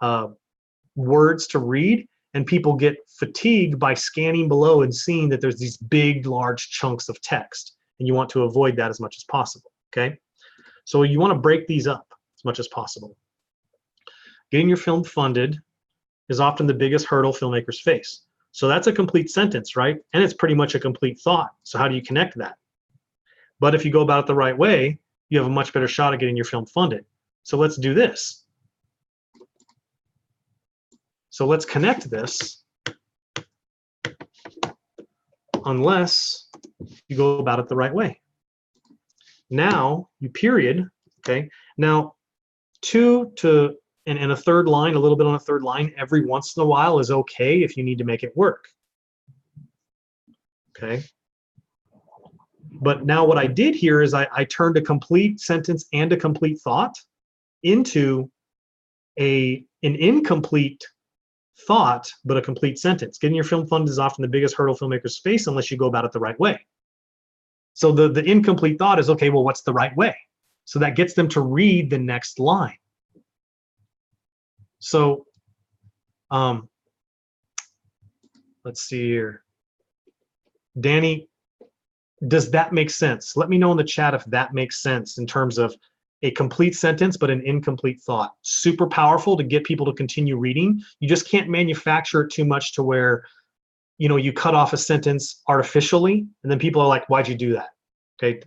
[SPEAKER 1] of words to read, and people get fatigued by scanning below and seeing that there's these big, large chunks of text, and you want to avoid that as much as possible, okay? So you want to break these up as much as possible. Getting your film funded is often the biggest hurdle filmmakers face. So that's a complete sentence, right? And it's pretty much a complete thought. So how do you connect that? But if you go about it the right way, you have a much better shot at getting your film funded. So let's do this. So let's connect this, unless you go about it the right way. Now you period, okay? Now 2 to and a third line, a little bit on a third line every once in a while is okay if you need to make it work, okay? But now what I did here is I turned a complete sentence and a complete thought into an incomplete thought but a complete sentence. Getting your film funded is often the biggest hurdle filmmakers face unless you go about it the right way. So the incomplete thought is, okay, well, what's the right way? So that gets them to read the next line. So let's see here. Danny, does that make sense? Let me know in the chat if that makes sense in terms of a complete sentence but an incomplete thought. Super powerful to get people to continue reading. You just can't manufacture it too much to where, you know, you cut off a sentence artificially and then people are like, why'd you do that? Okay,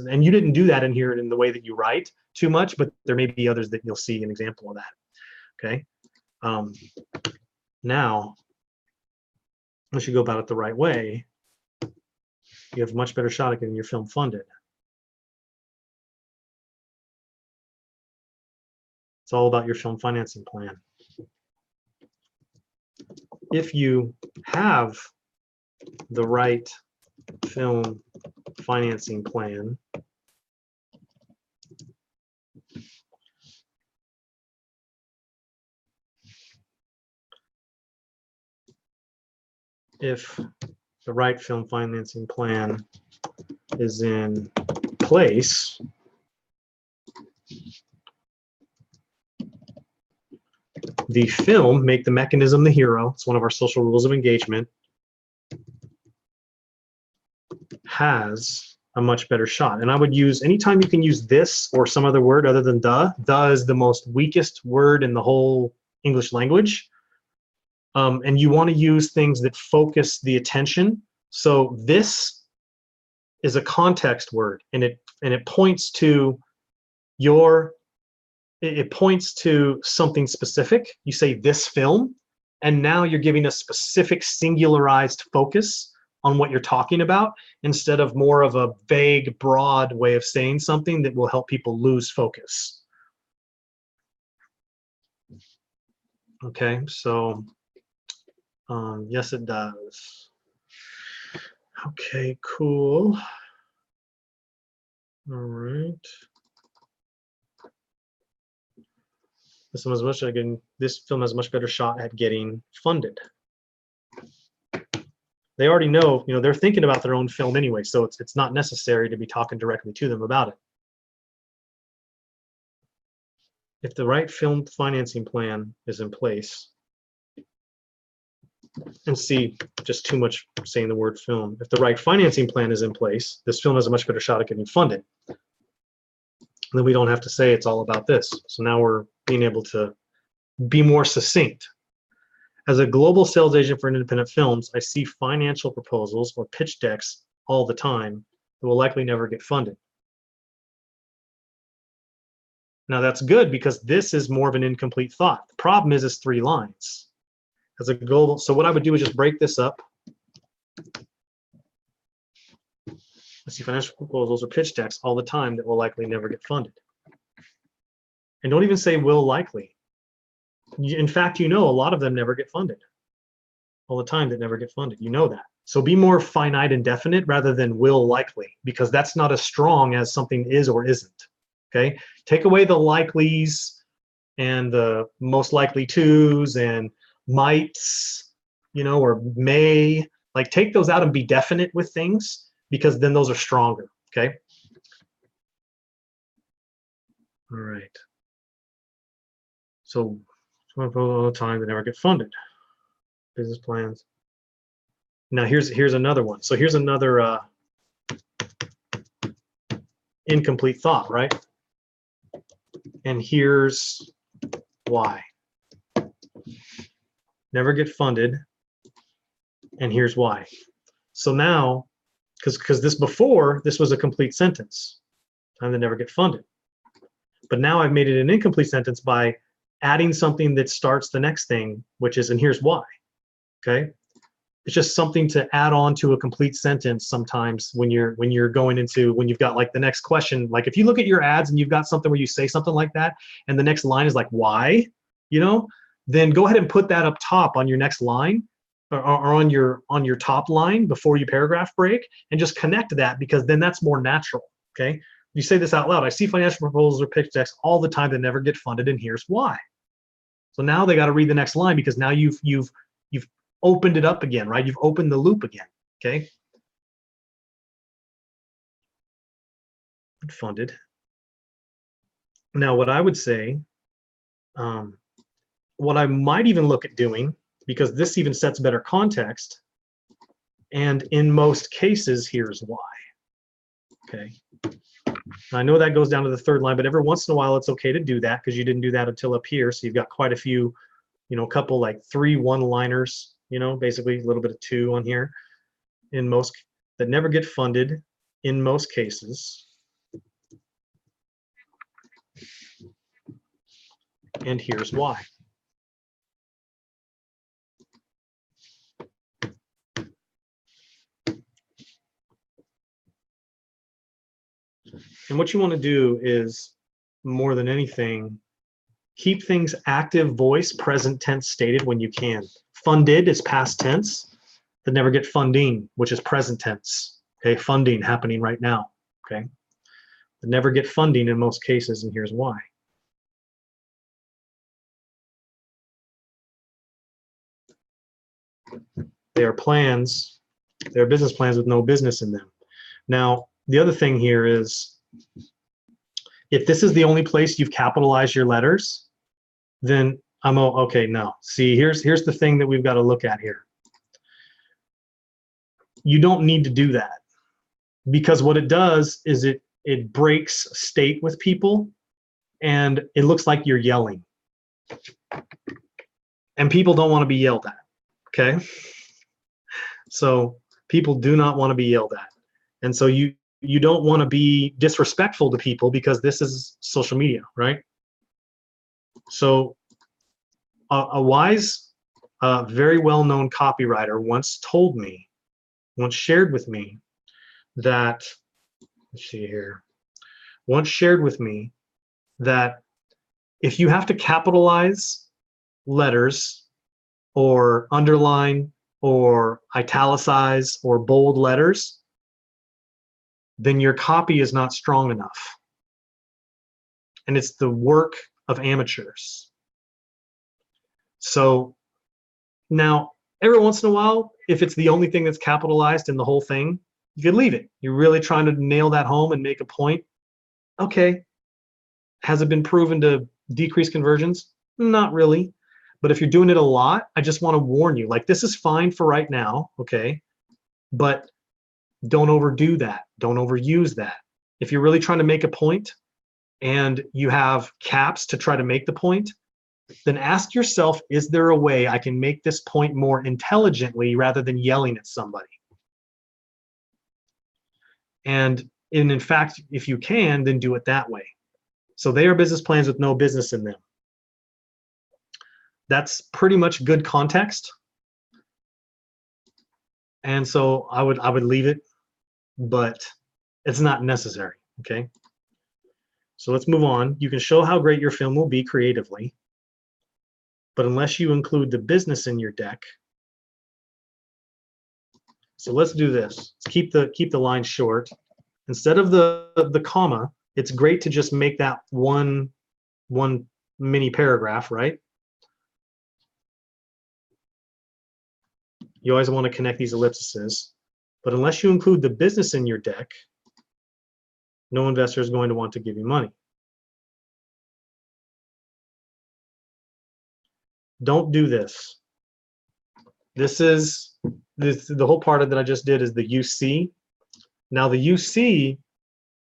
[SPEAKER 1] and you didn't do that in here in the way that you write too much, but there may be others that you'll see an example of that. Okay, now once you go about it the right way, you have a much better shot at getting your film funded. It's all about your film financing plan. If you have the right film financing plan, if the right film financing plan is in place, the film, make the mechanism the hero, it's one of our social rules of engagement, has a much better shot. And I would use, anytime you can use this or some other word other than the is the most weakest word in the whole English language. And you want to use things that focus the attention. So this is a context word, and it points to it points to something specific. You say this film, and now you're giving a specific singularized focus on what you're talking about instead of more of a vague, broad way of saying something that will help people lose focus. Okay, so yes, it does. Okay, cool. All right. This film has a much better shot at getting funded. They already know, you know, they're thinking about their own film anyway, so it's not necessary to be talking directly to them about it. If the right film financing plan is in place, and see, just too much saying the word film. If the right financing plan is in place, this film has a much better shot at getting funded. And then we don't have to say it's all about this. So now we're being able to be more succinct. As a global sales agent for independent films, I see financial proposals or pitch decks all the time that will likely never get funded. Now that's good because this is more of an incomplete thought. The problem is it's 3 lines. As a global, so what I would do is just break this up. I see financial proposals or pitch decks all the time that will likely never get funded. And don't even say will likely. In fact, you know a lot of them never get funded. All the time that never get funded. You know that. So be more finite and definite rather than will likely, because that's not as strong as something is or isn't. Okay? Take away the likelies and the most likely tos and mights, you know, or may, like take those out and be definite with things, because then those are stronger. Okay. All right. So all the time they never get funded. Business plans. Now here's another one. So here's another incomplete thought, right? And here's why. Never get funded, and here's why. So now, because this before, this was a complete sentence, and they never get funded. But now I've made it an incomplete sentence by adding something that starts the next thing, which is, and here's why. Okay, it's just something to add on to a complete sentence sometimes when you're going into, when you've got like the next question. Like if you look at your ads and you've got something where you say something like that, and the next line is like why, you know, then go ahead and put that up top on your next line, or on your top line before you paragraph break, and just connect that, because then that's more natural. Okay, you say this out loud. I see financial proposals or pitch decks all the time that never get funded, and here's why. So now they got to read the next line, because now you've opened it up again, right? You've opened the loop again. Okay, funded. Now what I would say, what I might even look at doing, because this even sets better context, And in most cases, here's why. Okay. I know that goes down to the third line, but every once in a while it's okay to do that because you didn't do that until up here. So you've got quite a few, a couple like 3 one-liners, basically a little bit of 2 on here in most that never get funded in most cases. And here's why. And what you want to do is, more than anything, keep things active voice, present tense stated when you can. Funded is past tense. That never get funding, which is present tense. Okay, funding happening right now. Okay, that never get funding in most cases, and here's why. They are plans. They are business plans with no business in them. Now, the other thing here is, if this is the only place you've capitalized your letters, then I'm okay. No, see, here's the thing that we've got to look at here. You don't need to do that, because what it does is it breaks state with people, and it looks like you're yelling, and people don't want to be yelled at. Okay, so people do not want to be yelled at, and so you don't want to be disrespectful to people because this is social media, right? So a wise, very well-known copywriter once shared with me that, let's see here, once shared with me that if you have to capitalize letters or underline or italicize or bold letters, then your copy is not strong enough. And it's the work of amateurs. So now, every once in a while, if it's the only thing that's capitalized in the whole thing, you could leave it. You're really trying to nail that home and make a point. Okay. Has it been proven to decrease conversions? Not really. But if you're doing it a lot, I just want to warn you, like, this is fine for right now, okay? But don't overdo that. Don't overuse that. If you're really trying to make a point and you have caps to try to make the point, then ask yourself, is there a way I can make this point more intelligently rather than yelling at somebody? And in fact, if you can, then do it that way. So they are business plans with no business in them. That's pretty much good context. And so I would leave it, but it's not necessary, okay? So let's move on. You can show how great your film will be creatively, but unless you include the business in your deck. So let's do this. Let's keep the line short. Instead of the comma, it's great to just make that one mini paragraph, right? You always want to connect these ellipses, but unless you include the business in your deck, no investor is going to want to give you money. Don't do this. The whole part of that I just did is the UC. Now the UC,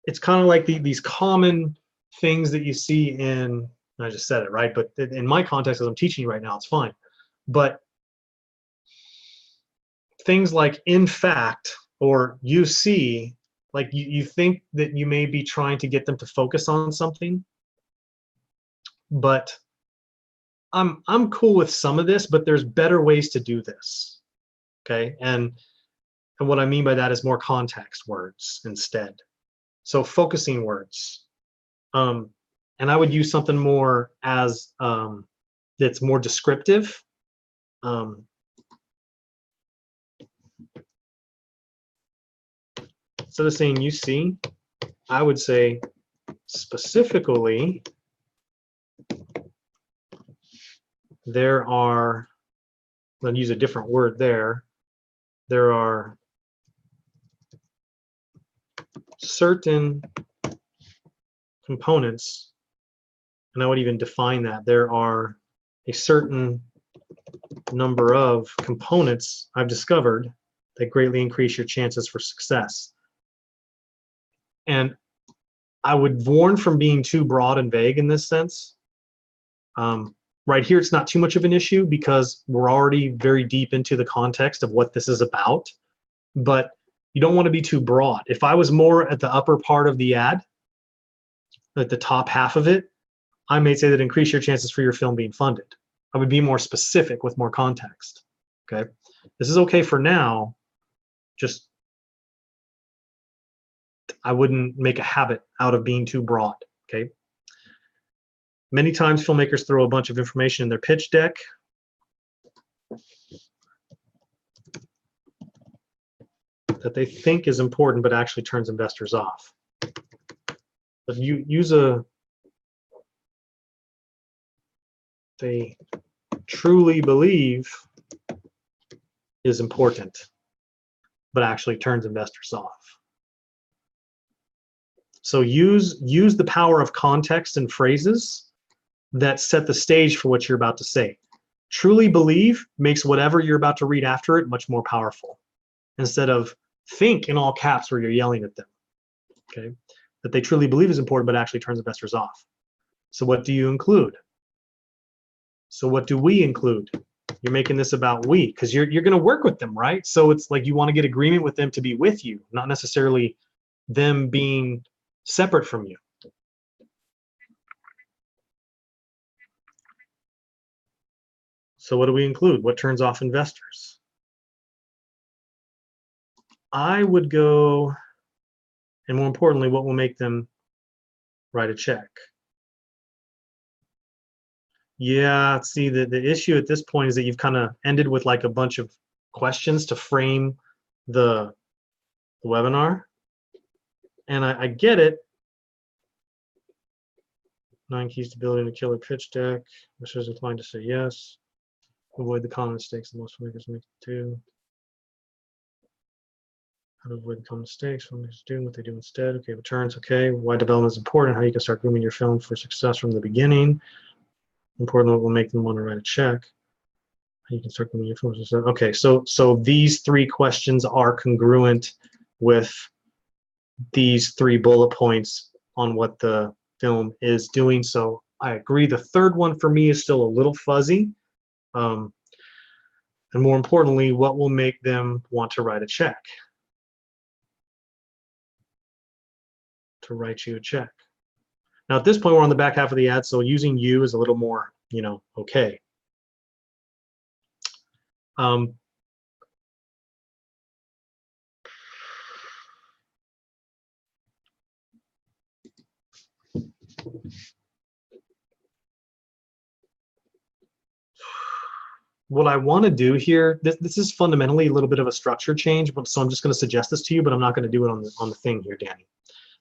[SPEAKER 1] it's kind of like these common things that you see in, I just said it, right? But in my context, as I'm teaching you right now, it's fine. But things like in fact or UC, like you think that you may be trying to get them to focus on something, but I'm cool with some of this, but there's better ways to do this, okay? And what I mean by that is more context words instead. So focusing words, and I would use something more as that's more descriptive. Instead of saying you see, I would say specifically there are, I'm going to use a different word there. There are certain components, and I would even define that. There are a certain number of components I've discovered that greatly increase your chances for success. And I would warn from being too broad and vague in this sense. Right here, it's not too much of an issue because we're already very deep into the context of what this is about, but you don't want to be too broad. If I was more at the upper part of the ad, at the top half of it, I may say that increase your chances for your film being funded. I would be more specific with more context. Okay, this is okay for now. Just I wouldn't make a habit out of being too broad. Okay. Many times filmmakers throw a bunch of information in their pitch deck. That they think is important, but actually turns investors off. But you use they truly believe is important, but actually turns investors off. So use the power of context and phrases that set the stage for what you're about to say. Truly believe makes whatever you're about to read after it much more powerful, instead of think in all caps where you're yelling at them. Okay, that they truly believe is important, but actually turns investors off. So what do you include? So what do we include? You're making this about we, because you're going to work with them, right? So it's like you want to get agreement with them to be with you, not necessarily them being separate from you. So what do we include? What turns off investors? I would go, and more importantly, what will make them write a check? Yeah, see, the issue at this point is that you've kind of ended with like a bunch of questions to frame the webinar. And I get it. 9 keys to building a killer pitch deck. Which is inclined to say yes. Avoid the common mistakes that most filmmakers make too. How to avoid the common mistakes filmmakers do, what they do instead. Okay, returns. Okay, why development is important. How you can start grooming your film for success from the beginning. Important, what will make them want to write a check. How you can start grooming your film for success. Okay, so these 3 questions are congruent with these 3 bullet points on what the film is doing. So I agree. The third one for me is still a little fuzzy. And more importantly, what will make them want to write a check? To write you a check. Now at this point, we're on the back half of the ad, so using you is a little more, okay. What I want to do here, this is fundamentally a little bit of a structure change, but so I'm just going to suggest this to you, but I'm not going to do it on the thing here, Danny.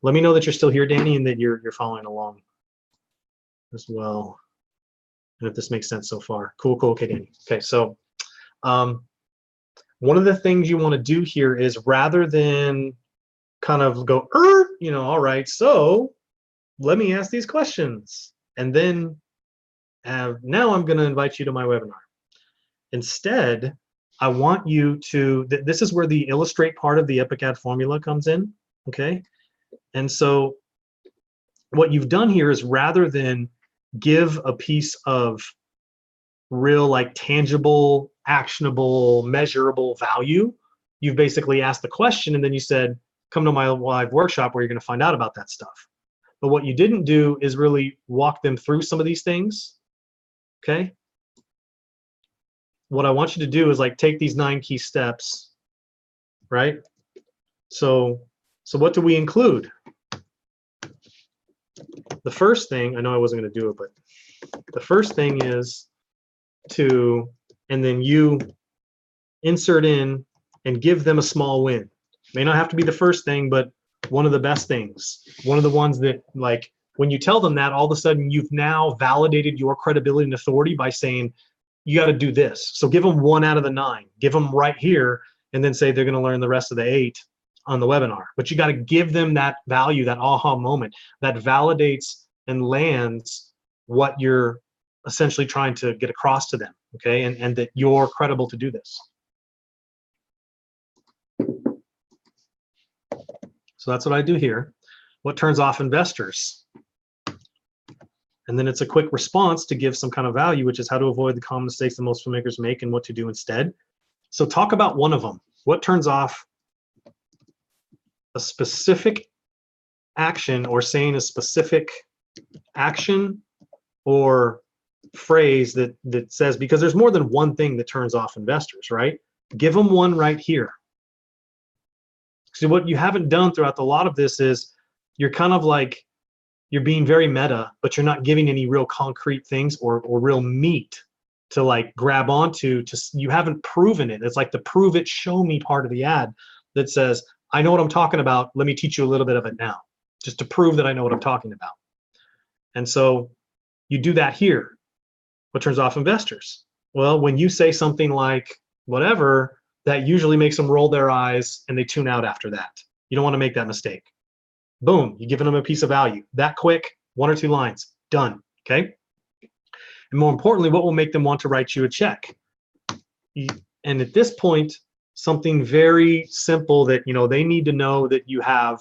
[SPEAKER 1] Let me know that you're still here, Danny, and that you're following along as well. And if this makes sense so far. Cool, okay, Danny. Okay, so one of the things you want to do here is rather than kind of go, all right, so let me ask these questions. And then now I'm going to invite you to my webinar. Instead, I want you to, this is where the illustrate part of the Epic Ad formula comes in, okay? And so what you've done here is rather than give a piece of real, like tangible, actionable, measurable value, you've basically asked the question and then you said, come to my live workshop where you're going to find out about that stuff. But what you didn't do is really walk them through some of these things, okay? What I want you to do is like take these 9 key steps, right? So what do we include? The first thing, I know I wasn't going to do it, but the first thing is to, and then you insert in and give them a small win. May not have to be the first thing, but one of the best things. One of the ones that, like, when you tell them that, all of a sudden you've now validated your credibility and authority by saying, you got to do this. So give them 1 out of the 9. Give them right here, and then say they're going to learn the rest of the 8 on the webinar. But you got to give them that value, that aha moment, that validates and lands what you're essentially trying to get across to them, okay? And that you're credible to do this. So that's what I do here. What turns off investors? And then it's a quick response to give some kind of value, which is how to avoid the common mistakes that most filmmakers make and what to do instead. So talk about one of them. What turns off a specific action, or saying a specific action or phrase that says, because there's more than one thing that turns off investors, right? Give them one right here. So what you haven't done throughout a lot of this is you're kind of like, you're being very meta, but you're not giving any real concrete things or real meat to like grab onto. You haven't proven it. It's like the prove it, show me part of the ad that says, I know what I'm talking about. Let me teach you a little bit of it now, just to prove that I know what I'm talking about. And so you do that here. What turns off investors? Well, when you say something like whatever, that usually makes them roll their eyes and they tune out after that. You don't want to make that mistake. Boom, you're giving them a piece of value. That quick, 1 or 2 lines, done, okay? And more importantly, what will make them want to write you a check? And at this point, something very simple that, they need to know that you have,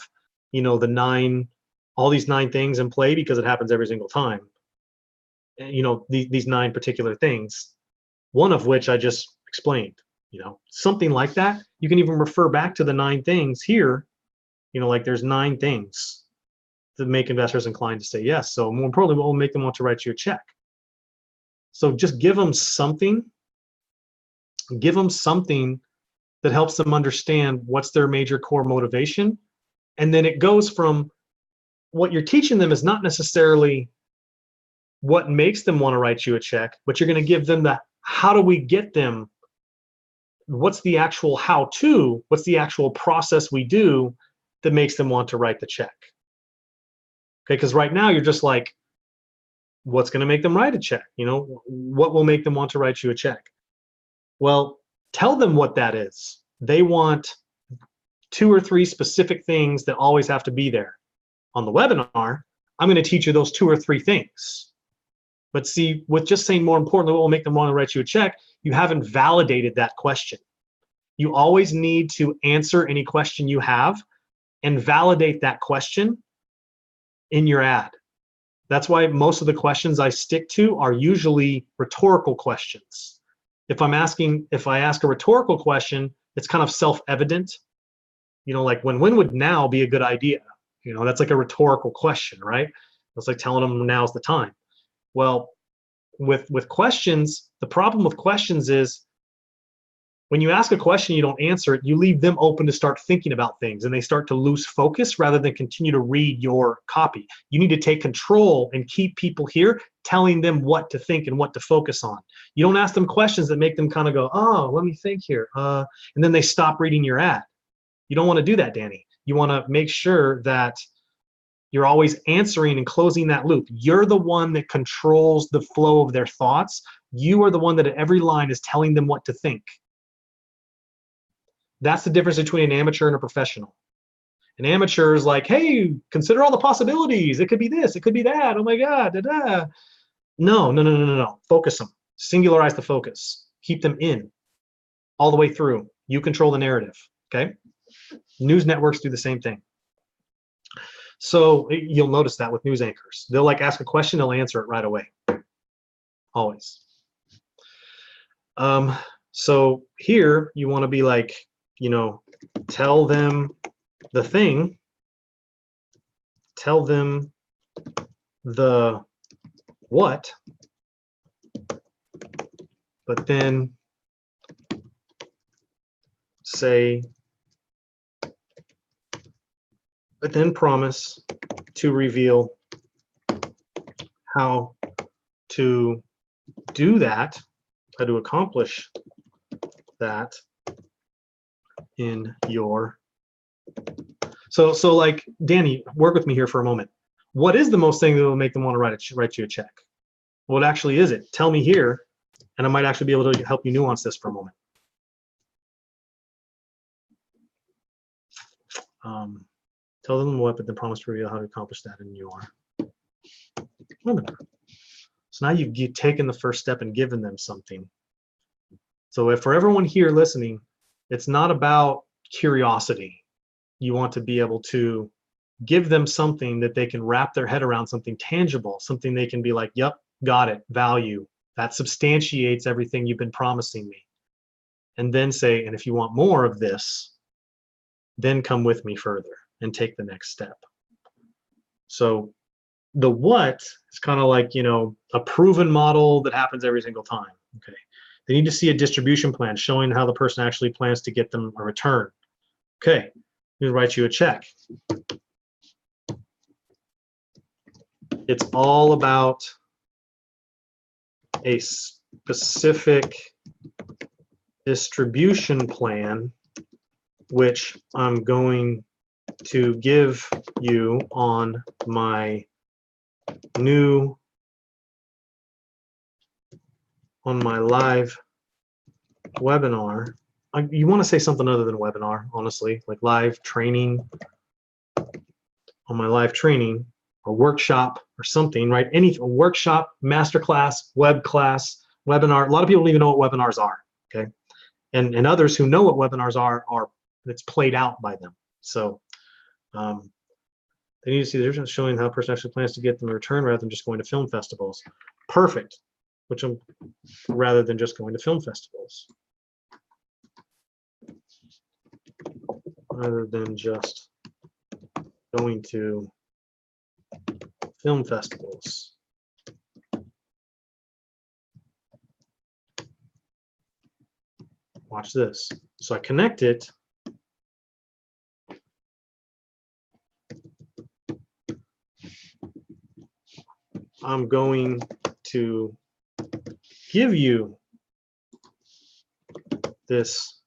[SPEAKER 1] all these 9 things in play, because it happens every single time. These 9 particular things, one of which I just explained, something like that. You can even refer back to the 9 things here, like there's 9 things that make investors inclined to say yes. So more importantly, what will make them want to write you a check? So just give them something that helps them understand what's their major core motivation. And then it goes from what you're teaching them is not necessarily what makes them want to write you a check, but you're going to give them the how do we get them, what's the actual how-to, what's the actual process we do that makes them want to write the check. Okay, because right now you're just like, what's going to make them write a check? What will make them want to write you a check? Well, tell them what that is. They want 2 or 3 specific things that always have to be there. On the webinar, I'm going to teach you those 2 or 3 things. But see, with just saying more importantly, what will make them want to write you a check, you haven't validated that question. You always need to answer any question you have and validate that question in your ad. That's why most of the questions I stick to are usually rhetorical questions. If I ask a rhetorical question, it's kind of self-evident. Like when would now be a good idea? That's like a rhetorical question, right? It's like telling them now's the time. Well, with questions, the problem with questions is when you ask a question, you don't answer it, you leave them open to start thinking about things, and they start to lose focus rather than continue to read your copy. You need to take control and keep people here, telling them what to think and what to focus on. You don't ask them questions that make them kind of go, oh, let me think here. And then they stop reading your ad. You don't want to do that, Danny. You want to make sure that you're always answering and closing that loop. You're the one that controls the flow of their thoughts. You are the one that at every line is telling them what to think. That's the difference between an amateur and a professional. An amateur is like, hey, consider all the possibilities. It could be this, it could be that. Oh my God, da-da. No. Focus them. Singularize the focus. Keep them in all the way through. You control the narrative, okay? News networks do the same thing. So you'll notice that with news anchors. They'll like ask a question, they'll answer it right away. Always. So here you want to be like, tell them the thing, tell them the what, but then promise to reveal how to do that, how to accomplish that in your. So like, Danny, work with me here for a moment. What is the most thing that will make them want to write you a check? What actually is it? Tell me here, and I might actually be able to help you nuance this for a moment. Tell them what, but then promise to reveal how to accomplish that in your webinar. So now you've taken the first step and given them something. So if for everyone here listening, it's not about curiosity. You want to be able to give them something that they can wrap their head around, something tangible, something they can be like, yep, got it, value. That substantiates everything you've been promising me. And then say, and if you want more of this, then come with me further and take the next step. So the what is kind of like, a proven model that happens every single time. Okay. They need to see a distribution plan showing how the person actually plans to get them a return. Okay. We'll write you a check. It's all about a specific distribution plan, which I'm going to give you on my live webinar. You want to say something other than webinar, honestly, like live training, on my live training or workshop or something, right? Any workshop, masterclass, web class, webinar. A lot of people don't even know what webinars are, okay? And others who know what webinars are it's played out by them. So they need to see the difference showing how a person actually plans to get them a return rather than just going to film festivals. Perfect. Rather than just going to film festivals. Rather than just going to film festivals. Watch this. So I connect it. I'm going to give you this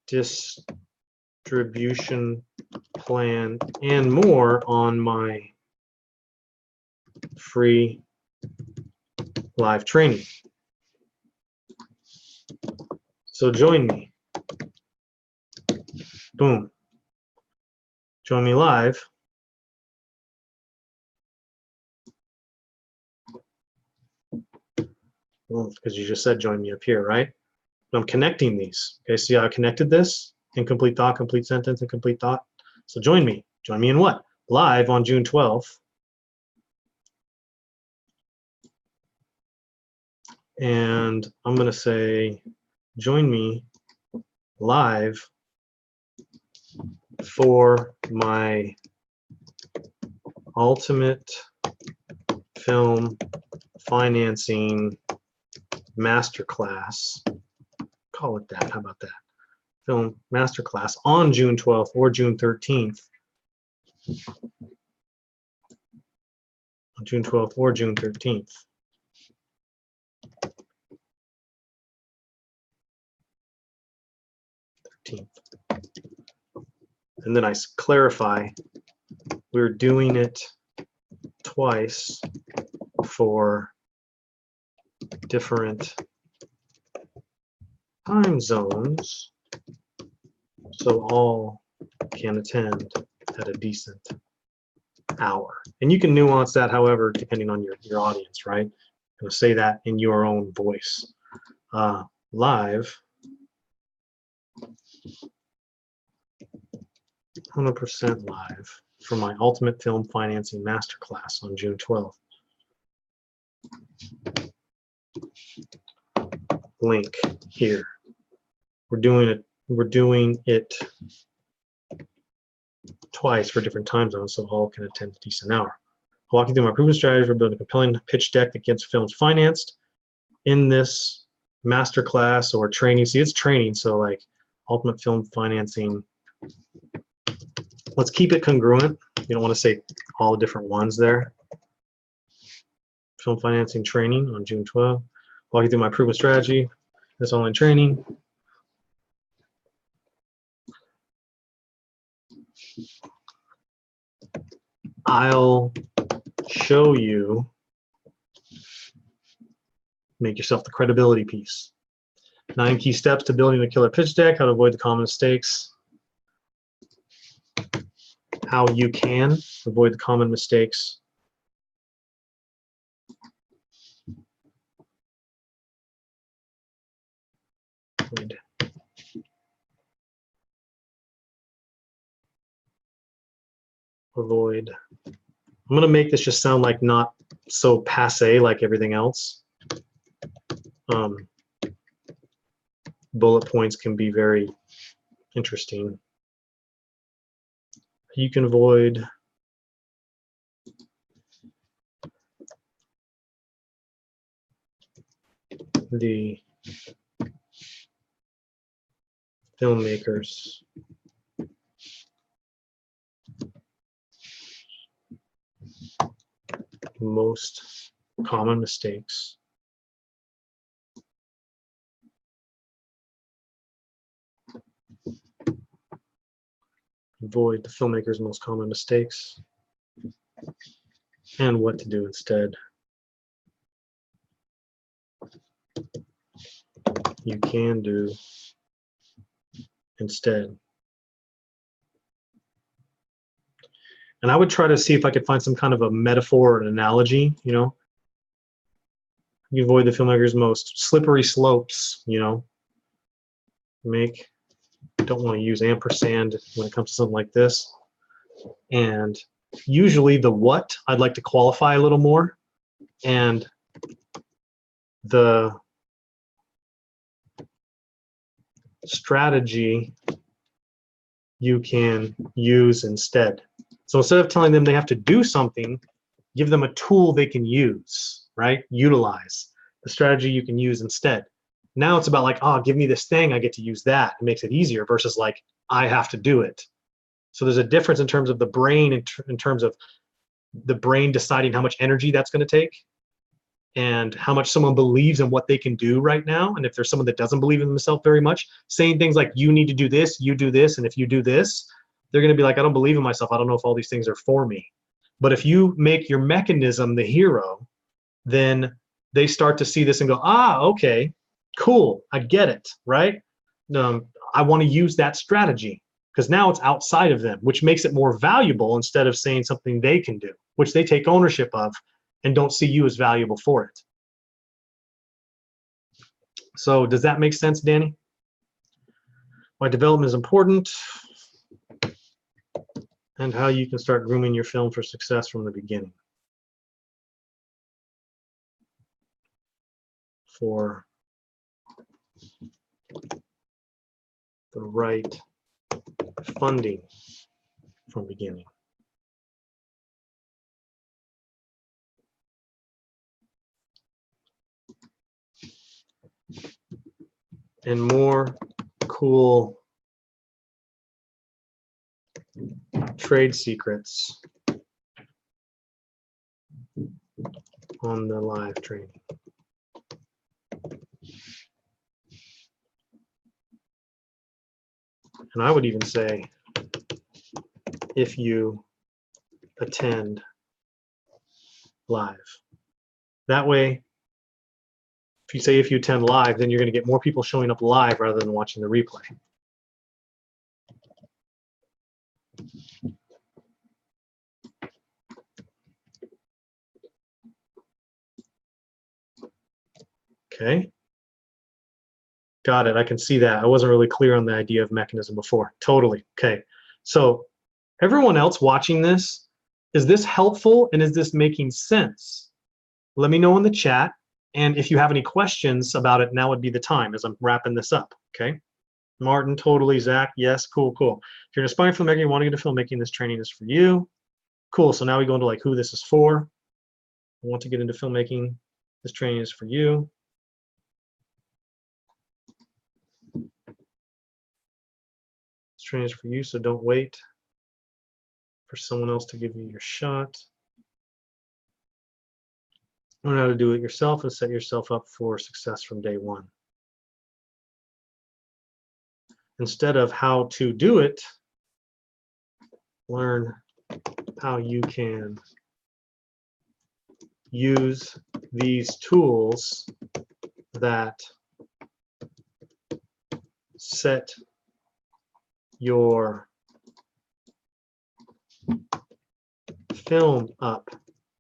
[SPEAKER 1] distribution plan and more on my free live training. So join me. Boom. Join me live. Well, because you just said join me up here, right? I'm connecting these. Okay, see how I connected this? Incomplete thought, complete sentence, incomplete thought. So join me. Join me in what? Live on June 12th. And I'm going to say, join me live for my ultimate film financing masterclass. Call it that. How about that? Film masterclass on June 12th or June 13th. On June 12th or June 13th. And then I clarify, we're doing it twice for different time zones, so all can attend at a decent hour. And you can nuance that, however, depending on your audience, right? You'll say that in your own voice. Live, 100% live for my Ultimate Film Financing Masterclass on June 12th. Link here. We're doing it twice for different time zones, so all can attend a decent hour. I'll walk you through my proven strategy for building a compelling pitch deck that gets films financed in this masterclass or training. See, it's training, so like Ultimate Film Financing. Let's keep it congruent. You don't want to say all the different ones there. Film financing training on June 12th. Walk you through my proven strategy. This online training. I'll show you. Make yourself the credibility piece. 9 key steps to building a killer pitch deck. How to avoid the common mistakes. How you can avoid the common mistakes. avoid. I'm going to make this just sound like not so passe like everything else. Bullet points can be very interesting. You can avoid the filmmakers most common mistakes. Avoid the filmmaker's most common mistakes and what to do instead. You can do instead. And I would try to see if I could find some kind of a metaphor or an analogy, you know. You avoid the filmmaker's most slippery slopes, you know. Don't want to use ampersand when it comes to something like this. And usually the what I'd like to qualify a little more, and the strategy you can use instead. So instead of telling them they have to do something, give them a tool they can use, right? Utilize the strategy you can use instead. Now it's about like, oh, give me this thing, I get to use that. It makes it easier versus like, I have to do it. So there's a difference in terms of the brain, in terms of the brain deciding how much energy that's going to take and how much someone believes in what they can do right now. And if there's someone that doesn't believe in themselves very much, saying things like, you need to do this, you do this, and if you do this, they're going to be like, I don't believe in myself. I don't know if all these things are for me. But if you make your mechanism the hero, then they start to see this and go, ah, okay, cool, I get it, right? I want to use that strategy because now it's outside of them, which makes it more valuable instead of saying something they can do, which they take ownership of and don't see you as valuable for it. So does that make sense, Danny? Why development is important and how you can start grooming your film for success from the beginning. For the right funding from beginning. And more cool trade secrets on the live training. And I would even say, if you attend live. That way, if you say if you attend live, then you're going to get more people showing up live rather than watching the replay. Okay. Got it. I can see that. I wasn't really clear on the idea of mechanism before. Totally. Okay. So everyone else watching this, is this helpful and is this making sense? Let me know in the chat. And if you have any questions about it, now would be the time as I'm wrapping this up. Okay. Martin, totally. Zach, yes. Cool, cool. If you're an aspiring filmmaker, you want to get into filmmaking, this training is for you. Cool. So now we go into like who this is for. I want to get into filmmaking. This training is for you. This training is for you, so don't wait for someone else to give you your shot. Learn how to do it yourself and set yourself up for success from day one. Instead of how to do it, learn how you can use these tools that set your film up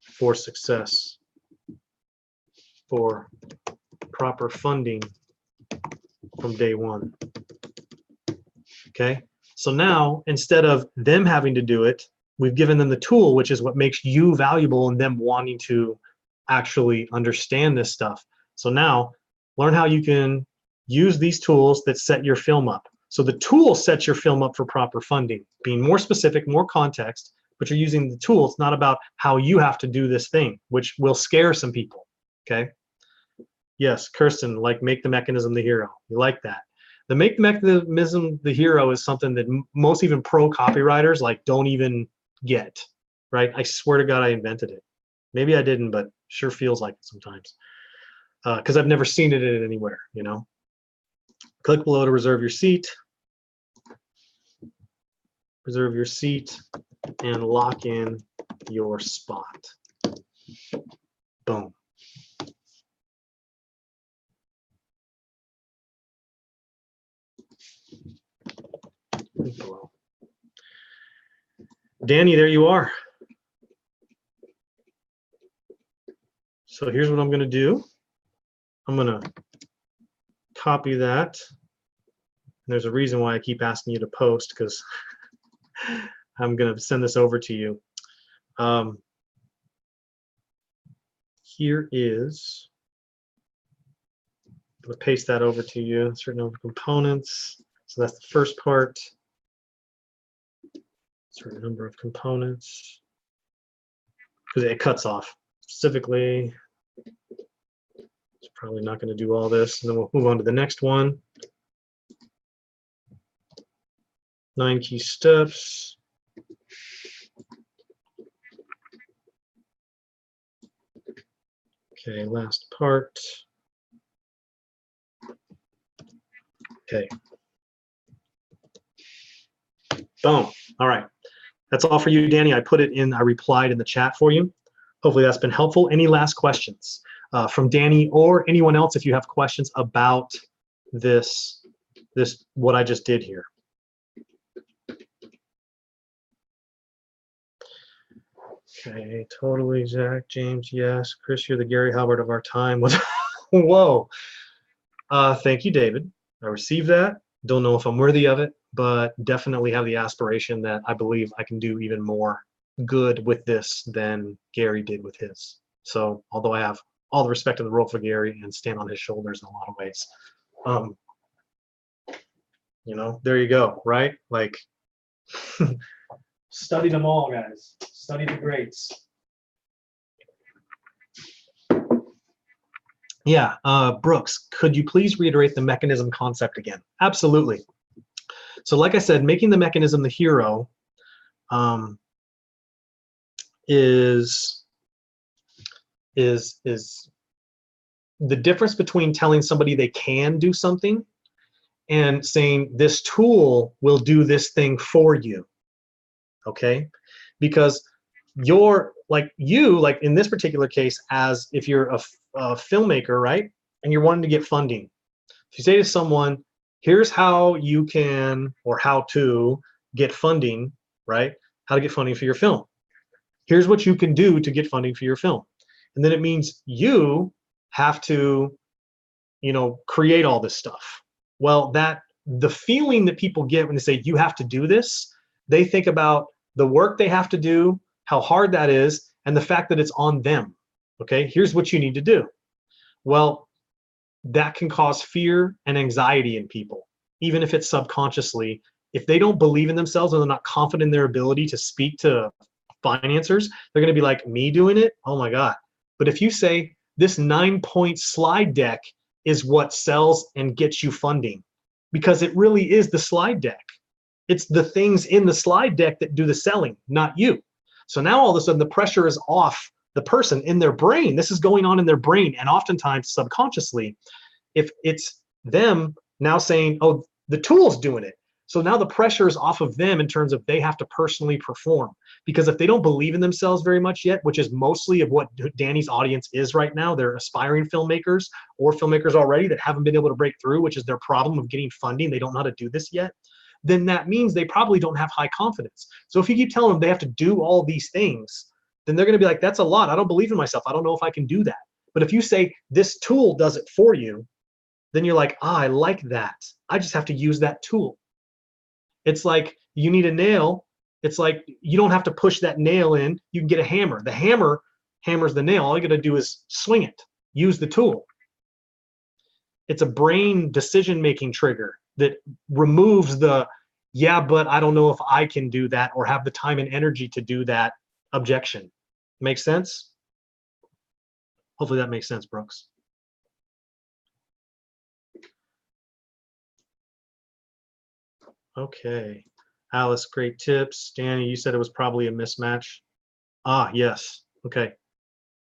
[SPEAKER 1] for success, for proper funding from day one. Okay, so now instead of them having to do it, We've given them the tool, which is what makes you valuable and them wanting to actually understand this stuff. So now learn how you can use these tools that set your film up. So the tool sets your film up for proper funding, being more specific, more context, but you're using the tool. It's not about how you have to do this thing, which will scare some people, okay? Yes, Kirsten, like make the mechanism the hero. You like that. The make the mechanism the hero is something that most even pro copywriters like don't even get, right? I swear to God, I invented it. Maybe I didn't, but sure feels like it sometimes. Because I've never seen it anywhere, you know? Click below to reserve your seat. Reserve your seat and lock in your spot. Boom. Below. Danny, there you are. So here's what I'm going to do. I'm going to copy that. And there's a reason why I keep asking you to post, because I'm going to send this over to you. Here is, I'm going to paste that over to you, a certain number of components. So that's the first part. Certain number of components. Because it cuts off. Specifically, it's probably not going to do all this. And then we'll move on to the next one. 9 key steps. Okay, last part. Okay. Boom. All right. That's all for you, Danny. I replied in the chat for you. Hopefully that's been helpful. Any last questions from Danny or anyone else if you have questions about this what I just did here? Okay, totally, Zach, James, yes. Chris, you're the Gary Halbert of our time. Whoa. Thank you, David. I received that. Don't know if I'm worthy of it, but definitely have the aspiration that I believe I can do even more good with this than Gary did with his. So although I have all the respect in the world for Gary and stand on his shoulders in a lot of ways, you know, there you go, right? Like, study them all, guys. Study the greats. Yeah, Brooks, could you please reiterate the mechanism concept again? Absolutely. So like I said, making the mechanism the hero is the difference between telling somebody they can do something and saying this tool will do this thing for you, okay? Because you're like in this particular case, as if you're a filmmaker, right? And you're wanting to get funding. If you say to someone, here's how you can, or how to get funding, right? How to get funding for your film. Here's what you can do to get funding for your film. And then it means you have to, you know, create all this stuff. Well, the feeling that people get when they say you have to do this, they think about the work they have to do, how hard that is, and the fact that it's on them. Okay, here's what you need to do. Well, that can cause fear and anxiety in people, even if it's subconsciously. If they don't believe in themselves and they're not confident in their ability to speak to financiers, they're going to be like, me doing it? Oh my God. But if you say this 9-point slide deck is what sells and gets you funding, because it really is the slide deck. It's the things in the slide deck that do the selling, not you. So now all of a sudden the pressure is off the person in their brain. This is going on in their brain, and oftentimes subconsciously, if it's them now saying, oh, the tool's doing it. So now the pressure is off of them in terms of they have to personally perform. Because if they don't believe in themselves very much yet, which is mostly of what Danny's audience is right now, they're aspiring filmmakers or filmmakers already that haven't been able to break through, which is their problem of getting funding. They don't know how to do this yet. Then that means they probably don't have high confidence. So if you keep telling them they have to do all these things, then they're going to be like, that's a lot. I don't believe in myself. I don't know if I can do that. But if you say this tool does it for you, then you're like, I like that. I just have to use that tool. It's like you need a nail It's like you don't have to push that nail in. You can get a hammer. The hammer hammers the nail. All you got to do is swing it, use the tool. It's a brain decision-making trigger that removes the, yeah, but I don't know if I can do that or have the time and energy to do that objection. Make sense? Hopefully that makes sense, Brooks. Okay. Alice, great tips. Danny, you said it was probably a mismatch. Ah, yes. Okay.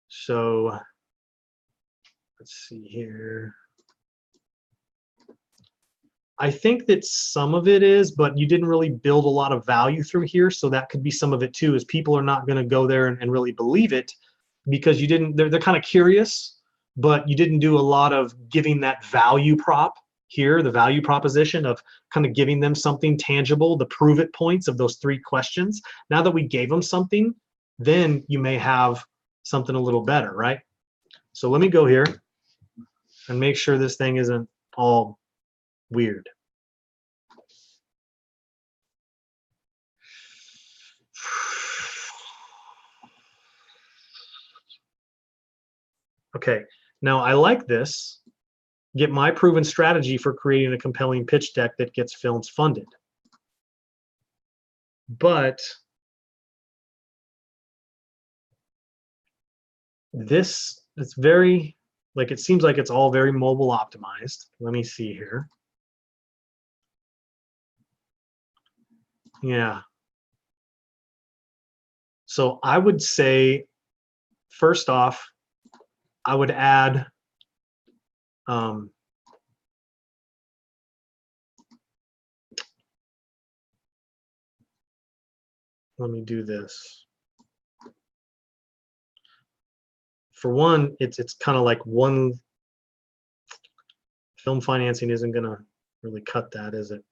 [SPEAKER 1] So let's see here. I think that some of it is, but you didn't really build a lot of value through here. So that could be some of it too, is people are not going to go there and really believe it because you didn't, they're kind of curious, but you didn't do a lot of giving that value prop here, the value proposition of kind of giving them something tangible, the prove it points of those 3 questions. Now that we gave them something, then you may have something a little better, right? So let me go here and make sure this thing isn't all weird. Okay, now I like this. Get my proven strategy for creating a compelling pitch deck that gets films funded. But this, it's very, like, it seems like it's all very mobile optimized. Let me see here. Yeah. So I would say, first off, I would add let me do this. For one, it's kind of like one, film financing isn't gonna really cut that, is it?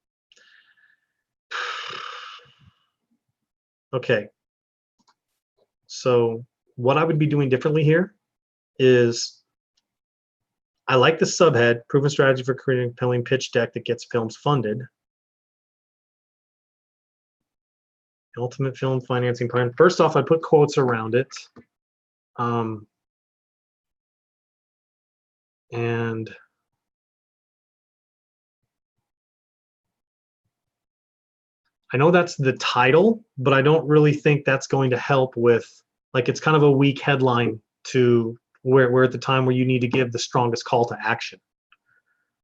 [SPEAKER 1] Okay. So what I would be doing differently here is, I like the subhead, proven strategy for creating a compelling pitch deck that gets films funded. Ultimate film financing plan. First off, I put quotes around it. And I know that's the title, but I don't really think that's going to help with, like, it's kind of a weak headline to where we're at the time where you need to give the strongest call to action.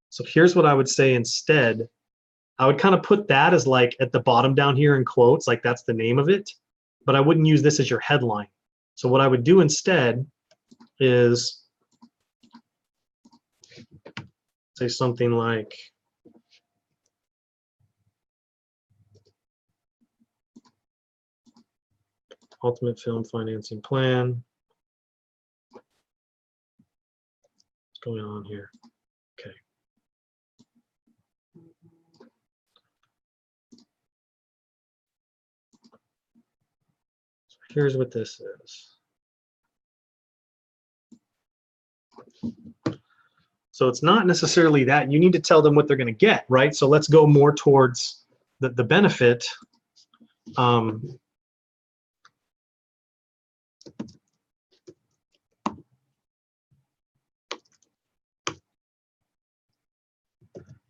[SPEAKER 1] So here's what I would say instead. I would kind of put that as like at the bottom down here in quotes, like that's the name of it, but I wouldn't use this as your headline. So what I would do instead is say something like, ultimate film financing plan. What's going on here? Okay. So here's what this is. So it's not necessarily that. You need to tell them what they're going to get, right? So let's go more towards the benefit.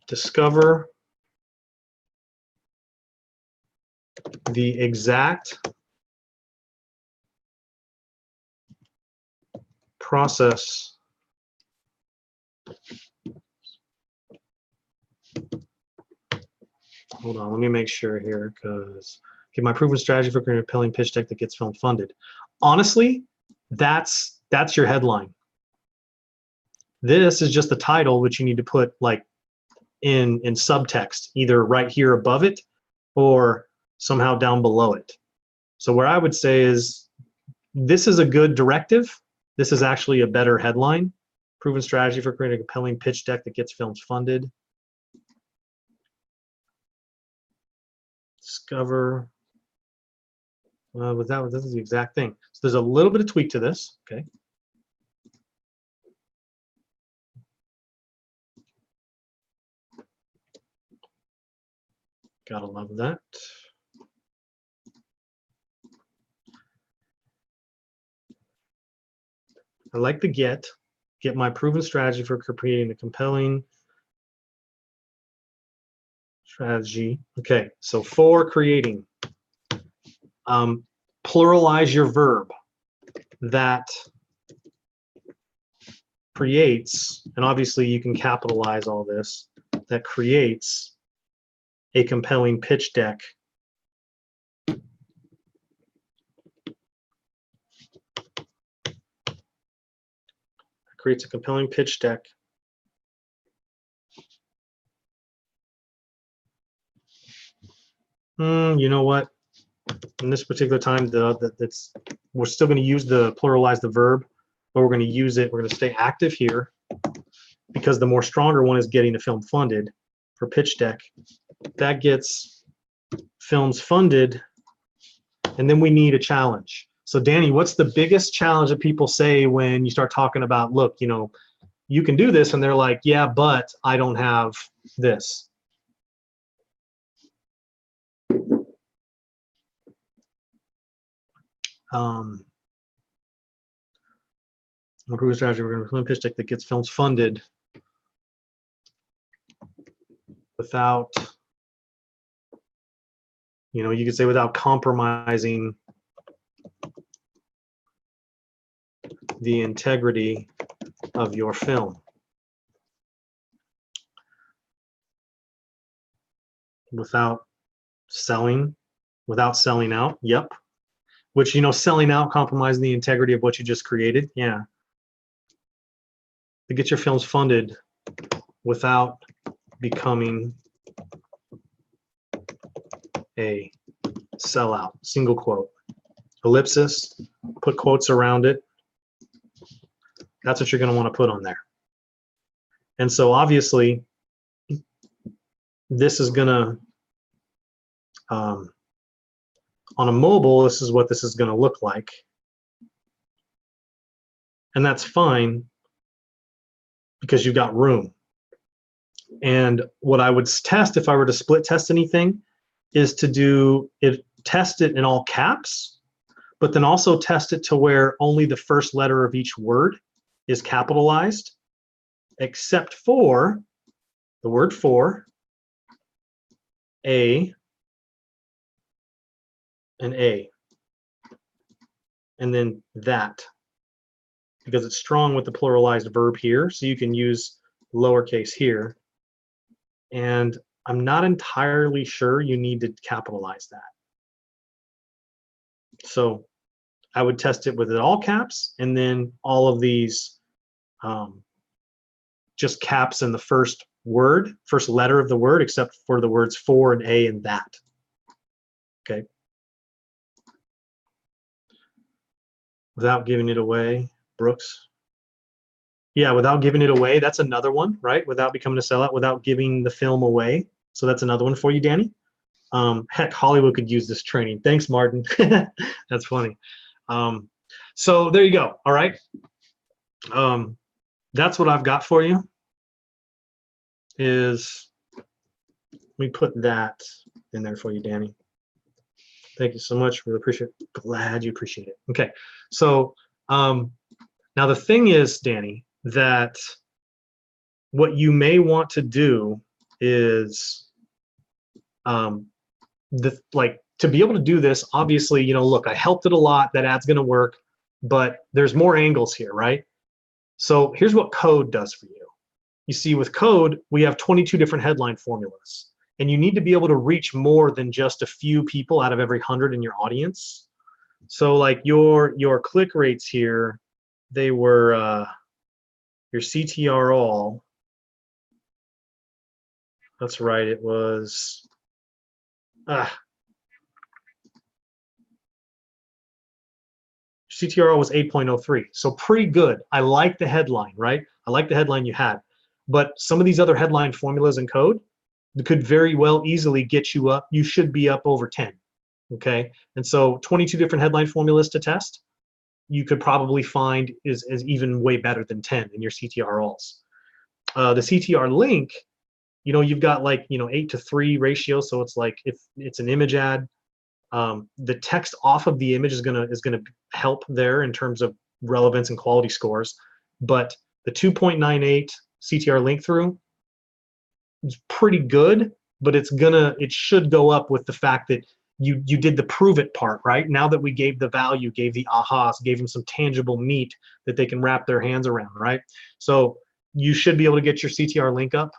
[SPEAKER 1] Discover the exact process hold on, let me make sure here, because okay, my proven strategy for creating a compelling pitch deck that gets film funded. Honestly, that's your headline. This is just the title, which you need to put like in subtext, either right here above it or somehow down below it. So where I would say is, this is a good directive. This is actually a better headline. Proven strategy for creating a compelling pitch deck that gets films funded. Discover. This is the exact thing. So there's a little bit of tweak to this. Okay. Gotta love that. I like the get my proven strategy for creating a compelling strategy. Okay, so for creating, pluralize your verb that creates, and obviously you can capitalize all this, that creates a compelling pitch deck creates a compelling pitch deck you know what, in this particular time we're still going to use the pluralize the verb, but we're going to use it, we're going to stay active here because the more stronger one is getting the film funded for pitch deck. That gets films funded, and then we need a challenge. So Danny, what's the biggest challenge that people say when you start talking about, look, you know, you can do this, and they're like, yeah, but I don't have this. Proven strategy, we're going to pitch deck that gets films funded without, you know, you could say without compromising the integrity of your film. Without selling out, yep. Which, you know, selling out, compromising the integrity of what you just created, yeah. To get your films funded without becoming a sellout. Single quote. Ellipsis, put quotes around it. That's what you're going to want to put on there. And so obviously, this is going to, on a mobile, this is what this is going to look like. And that's fine because you've got room. And what I would test if I were to split test anything is to do it, test it in all caps, but then also test it to where only the first letter of each word is capitalized, except for the word for, a, and a, and then that, because it's strong with the pluralized verb here, so you can use lowercase here. And I'm not entirely sure you need to capitalize that. So I would test it with it all caps, and then all of these just caps in the first word, first letter of the word, except for the words for and a and that. Okay. Without giving it away, Brooks. Yeah, without giving it away, that's another one, right? Without becoming a sellout, without giving the film away. So that's another one for you, Danny. Heck, Hollywood could use this training. Thanks, Martin. That's funny. So there you go. All right. That's what I've got for you. Is let me put that in there for you, Danny. Thank you so much. Really appreciate it. Glad you appreciate it. Okay. So now the thing is, Danny, that what you may want to do is to be able to do this, obviously, you know, look, I helped it a lot, that ad's going to work, but there's more angles here, right? So here's what code does for you. You see, with code, we have 22 different headline formulas, and you need to be able to reach more than just a few people out of every 100 in your audience. So like your click rates here, they were your CTR all. That's right, it was CTRL was 8.03, so pretty good. I like the headline, right? I like the headline you had, but some of these other headline formulas in code could very well easily get you up. You should be up over 10, okay? And so 22 different headline formulas to test, you could probably find is even way better than 10 in your CTR alls. The CTR link, you know, you've got like, you know, 8:3 ratio, so it's like if it's an image ad, the text off of the image is gonna help there in terms of relevance and quality scores. But the 2.98 CTR link through is pretty good, but it should go up with the fact that you did the prove it part, right? Now that we gave the value, gave the ahas, gave them some tangible meat that they can wrap their hands around, right? So you should be able to get your CTR link up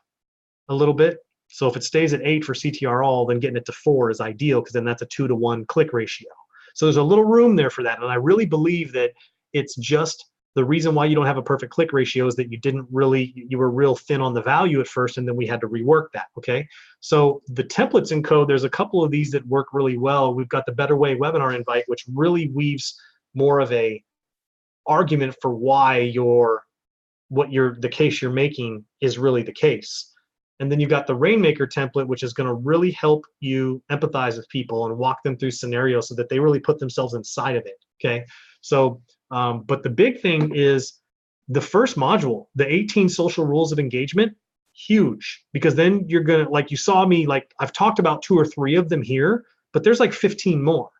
[SPEAKER 1] a little bit. So if it stays at 8 for CTR all, then getting it to 4 is ideal, because then that's a 2-to-1 click ratio. So there's a little room there for that. And I really believe that it's just the reason why you don't have a perfect click ratio is that you were real thin on the value at first, and then we had to rework that, okay? So the templates in code, there's a couple of these that work really well. We've got the Better Way webinar invite, which really weaves more of a argument for why the case you're making is really the case. And then you've got the Rainmaker template, which is going to really help you empathize with people and walk them through scenarios so that they really put themselves inside of it, okay? So, but the big thing is the first module, the 18 social rules of engagement, huge, because then you're going to, like you saw me, like I've talked about 2 or 3 of them here, but there's like 15 more.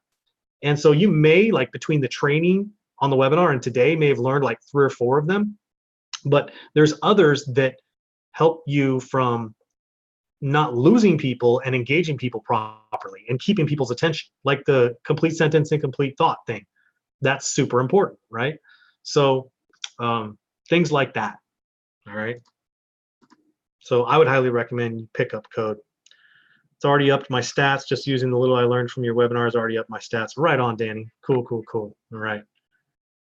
[SPEAKER 1] And so you may, like between the training on the webinar and today, may have learned like 3 or 4 of them, but there's others that help you from not losing people and engaging people properly and keeping people's attention, like the complete sentence and complete thought thing. That's super important, right? So things like that, all right? So I would highly recommend you pick up code. It's already upped my stats, just using the little I learned from your webinars, already upped my stats. Right on, Danny. Cool, cool, cool. All right.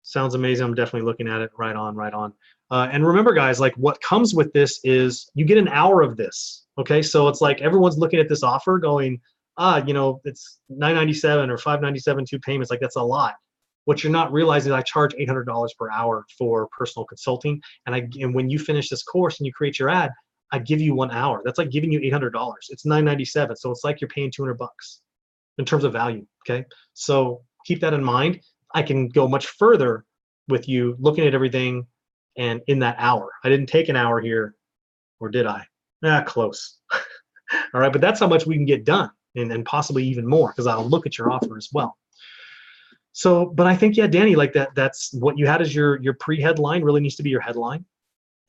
[SPEAKER 1] Sounds amazing. I'm definitely looking at it. Right on, right on. And remember, guys, like what comes with this is you get an hour of this. Okay, so it's like everyone's looking at this offer going, you know, it's $997 or $597, 2 payments. Like that's a lot. What you're not realizing is I charge $800 per hour for personal consulting. And when you finish this course and you create your ad, I give you 1 hour. That's like giving you $800. It's $997. So it's like you're paying $200 in terms of value. Okay, so keep that in mind. I can go much further with you looking at everything and in that hour. I didn't take an hour here, or did I? Close. All right, but that's how much we can get done, and possibly even more, because I'll look at your offer as well. So, but I think, yeah, Danny, like that's what you had as your pre-headline really needs to be your headline.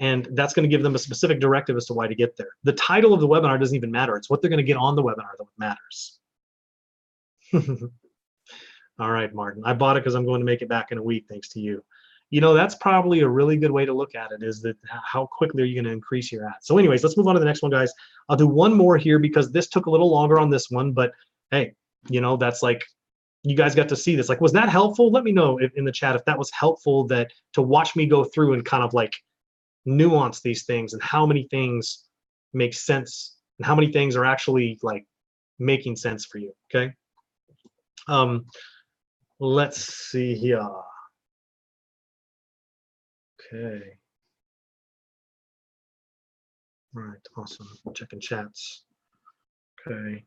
[SPEAKER 1] And that's going to give them a specific directive as to why to get there. The title of the webinar doesn't even matter. It's what they're going to get on the webinar that matters. All right, Martin. I bought it because I'm going to make it back in a week, thanks to you. You know, that's probably a really good way to look at it, is that how quickly are you going to increase your ads? So anyways, let's move on to the next one, guys. I'll do one more here because this took a little longer on this one, but hey, you know, that's like, you guys got to see this. Like, was that helpful? Let me know in the chat if that was helpful, that to watch me go through and kind of like nuance these things and how many things make sense and how many things are actually like making sense for you, okay? Let's see here. Okay. All right, awesome. Checking chats. Okay.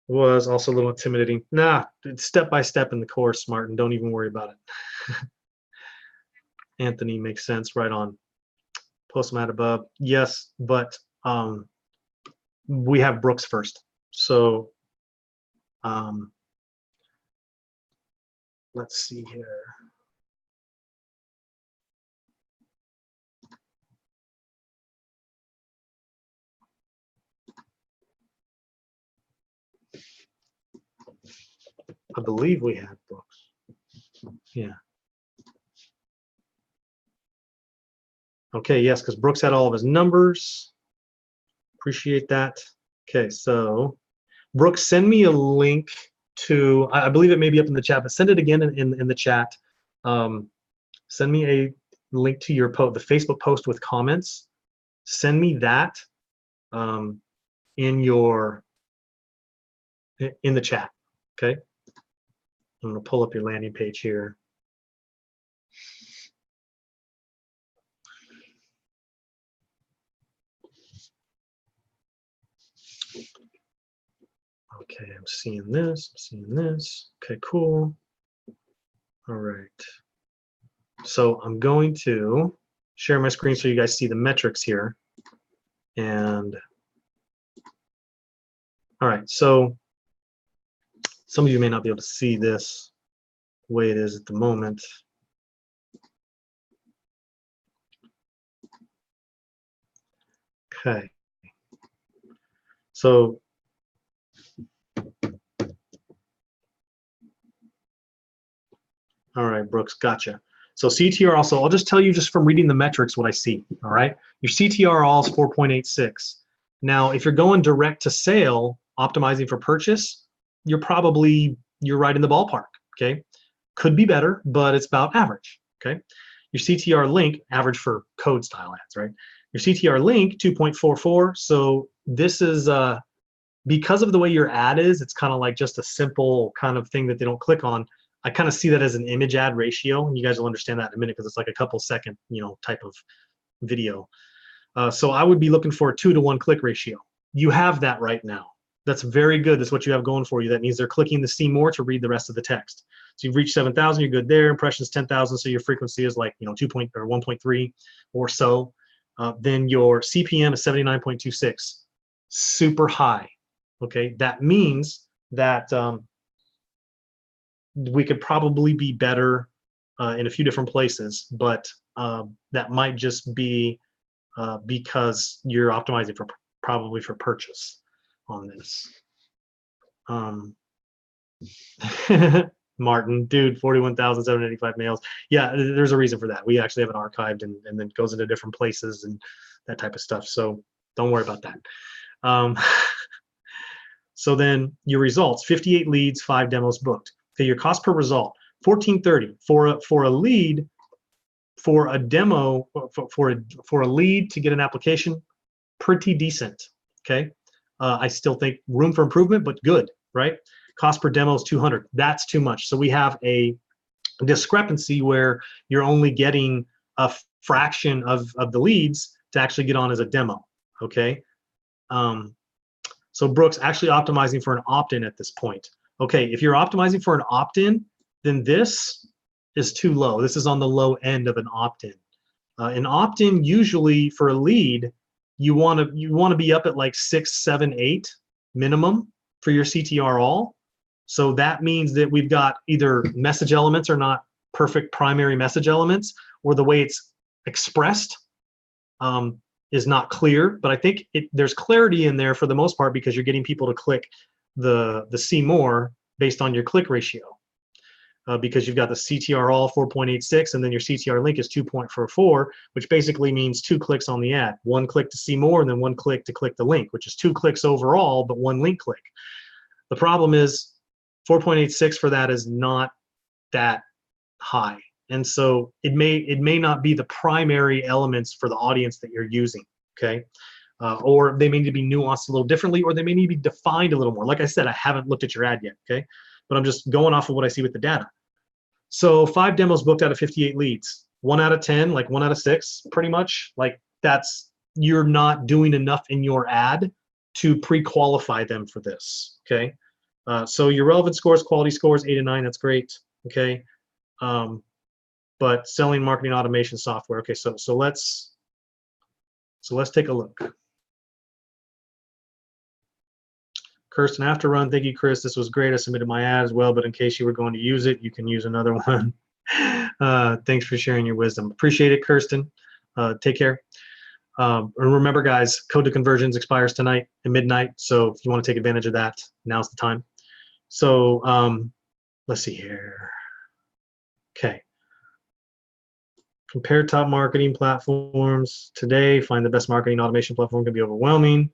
[SPEAKER 1] Was also a little intimidating. Nah, it's step by step in the course, Martin. Don't even worry about it. Anthony, makes sense. Right on. Postmat above. Yes, but we have Brooks first. So let's see here. I believe we had Brooks. Yeah. Okay, yes, because Brooks had all of his numbers. Appreciate that. Okay, so Brooks, send me a link to, I believe it may be up in the chat, but send it again in the chat. Send me a link to your the Facebook post with comments. Send me that in the chat, okay? I'm gonna pull up your landing page here. Okay, I'm seeing this, I'm seeing this. Okay, cool. All right. So I'm going to share my screen so you guys see the metrics here. And all right, so some of you may not be able to see this the way it is at the moment. Okay. So all right, Brooks, gotcha. So CTR also, I'll just tell you just from reading the metrics what I see, all right? Your CTR all is 4.86. Now, if you're going direct to sale, optimizing for purchase, you're right in the ballpark, okay? Could be better, but it's about average, okay? Your CTR link, average for code style ads, right? Your CTR link, 2.44. So this is, because of the way your ad is, it's kind of like just a simple kind of thing that they don't click on. I kind of see that as an image ad ratio, and you guys will understand that in a minute because it's like a couple second, type of video. So I would be looking for a 2-to-1 click ratio. You have that right now. That's very good. That's what you have going for you. That means they're clicking the see more to read the rest of the text. So you've reached 7,000, you're good there. Impressions 10,000, so your frequency is like 1.3 or so. Then your CPM is 79.26, super high. Okay, that means that we could probably be better in a few different places, but that might just be because you're optimizing probably for purchase on this. Martin, dude, 41,785 mails. Yeah, there's a reason for that. We actually have it archived and then goes into different places and that type of stuff. So don't worry about that. So then your results, 58 leads, 5 demos booked. Okay, your cost per result, $14.30 for a lead, for a demo, for a lead to get an application, pretty decent. Okay, I still think room for improvement, but good, right? Cost per demo is 200. That's too much. So we have a discrepancy where you're only getting a fraction of the leads to actually get on as a demo. Okay. So Brooks, actually optimizing for an opt-in at this point. Okay, if you're optimizing for an opt-in, then this is too low. This is on the low end of an opt-in. An opt-in usually for a lead, you want to be up at like 6, 7, 8 minimum for your CTR all. So that means that we've got either message elements are not perfect primary message elements, or the way it's expressed is not clear. But I think there's clarity in there for the most part because you're getting people to click the see more based on your click ratio. Because you've got the CTR all 4.86 and then your CTR link is 2.44, which basically means 2 clicks on the ad. 1 click to see more and then 1 click to click the link, which is 2 clicks overall, but 1 link click. The problem is 4.86 for that is not that high. And so it may not be the primary elements for the audience that you're using, okay? Or they may need to be nuanced a little differently, or they may need to be defined a little more. Like I said, I haven't looked at your ad yet, okay? But I'm just going off of what I see with the data. So 5 demos booked out of 58 leads. 1 out of 10, like 1 out of 6, pretty much. Like you're not doing enough in your ad to pre-qualify them for this, okay? So your relevant scores, quality scores, 8 and 9, that's great, okay? But selling marketing automation software. Okay, so let's take a look. Kirsten after run, thank you, Chris. This was great. I submitted my ad as well, but in case you were going to use it, you can use another one. Thanks for sharing your wisdom. Appreciate it, Kirsten. Take care. And remember, guys, Code to Conversions expires tonight at midnight. So if you want to take advantage of that, now's the time. So let's see here. Okay. Compare top marketing platforms today. Find the best marketing automation platform can be overwhelming.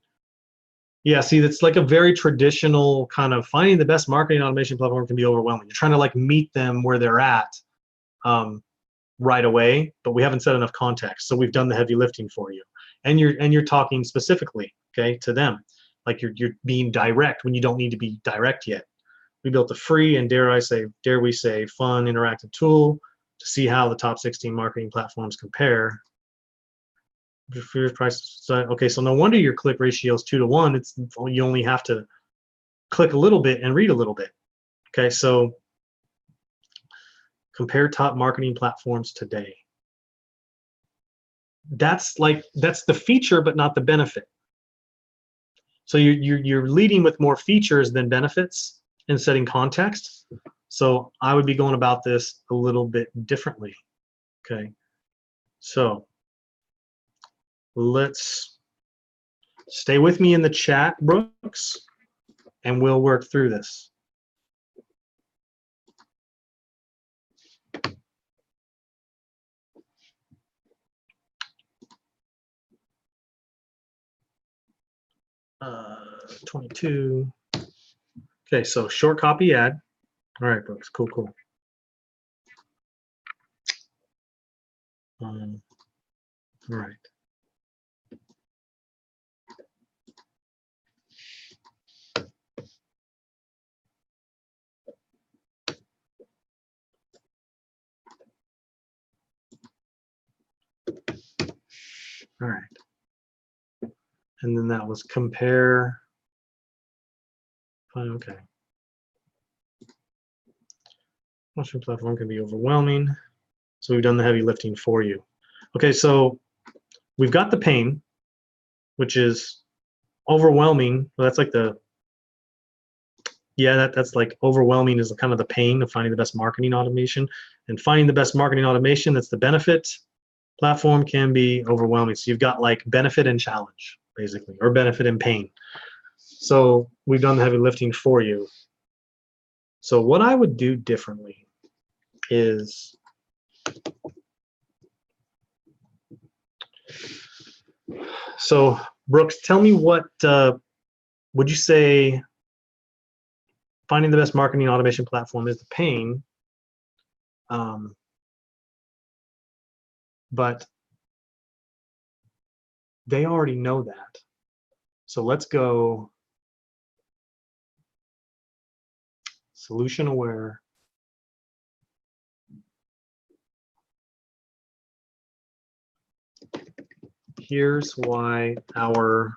[SPEAKER 1] Yeah, see, that's like a very traditional kind of finding the best marketing automation platform can be overwhelming. You're trying to like meet them where they're at right away, but we haven't set enough context. So we've done the heavy lifting for you, and you're talking specifically, okay, to them, like you're being direct when you don't need to be direct yet. We built a free and dare we say fun interactive tool to see how the top 16 marketing platforms compare. Price. Okay, so no wonder your click ratio is 2 to 1. It's you only have to click a little bit and read a little bit. Okay, so compare top marketing platforms today. That's the feature, but not the benefit. So you're leading with more features than benefits and setting context. So I would be going about this a little bit differently. Okay, so let's Stay with me in the chat, Brooks, and we'll work through this. Uh, 22. Okay, so short copy ad. All right, Brooks, cool, cool. All right. All right. And then that was compare. Okay. Launching platform can be overwhelming. So we've done the heavy lifting for you. Okay, so we've got the pain, which is overwhelming. Well, that's like the, yeah, that's like overwhelming is kind of the pain of finding the best marketing automation. And finding the best marketing automation, that's the benefit. Platform can be overwhelming. So you've got like benefit and challenge, basically, or benefit and pain. So we've done the heavy lifting for you. So what I would do differently is so Brooks, tell me what would you say finding the best marketing automation platform is the pain, but they already know that. So let's go solution aware. Here's why our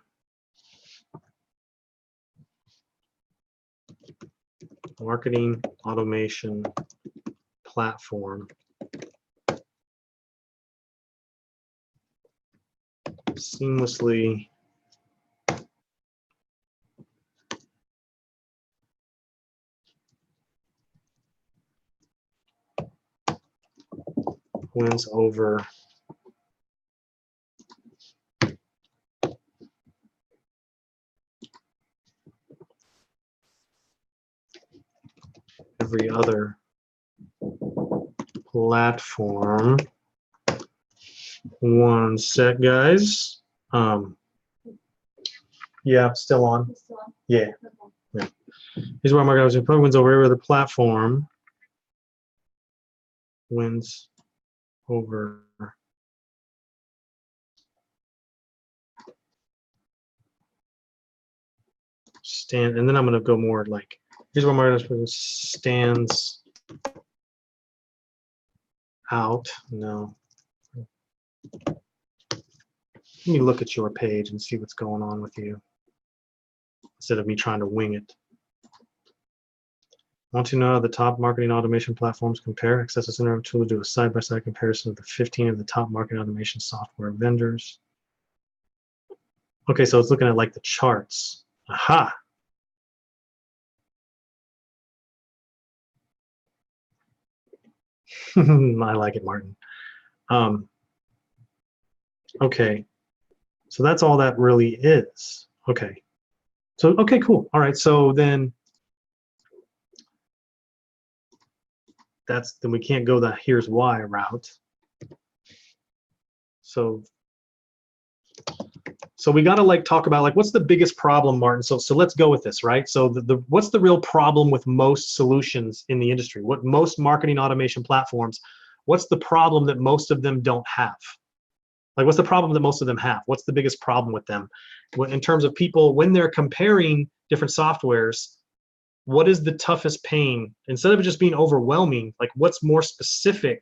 [SPEAKER 1] marketing automation platform seamlessly wins over every other platform. One sec, guys. Yeah, still on. Yeah. Yeah. Here's where marketing automation wins over every other platform. Wins over stand, and then I'm going to go more like here's where marketing stands out. No. Let me look at your page and see what's going on with you instead of me trying to wing it. Want to know how the top marketing automation platforms compare? Access this interactive tool to do a side-by-side comparison of the 15 of the top marketing automation software vendors. Okay, so it's looking at like the charts. Aha. I like it, Martin. Okay, so that's all that really is. Okay, so okay, cool. All right, so then then we can't go the here's why route. So we got to like talk about like what's the biggest problem, Martin. So let's go with this, right? So what's the real problem with most solutions in the industry? What most marketing automation platforms? What's the problem that most of them don't have? Like, what's the problem that most of them have? What's the biggest problem with them? In terms of people, when they're comparing different softwares, what is the toughest pain? Instead of it just being overwhelming, like what's more specific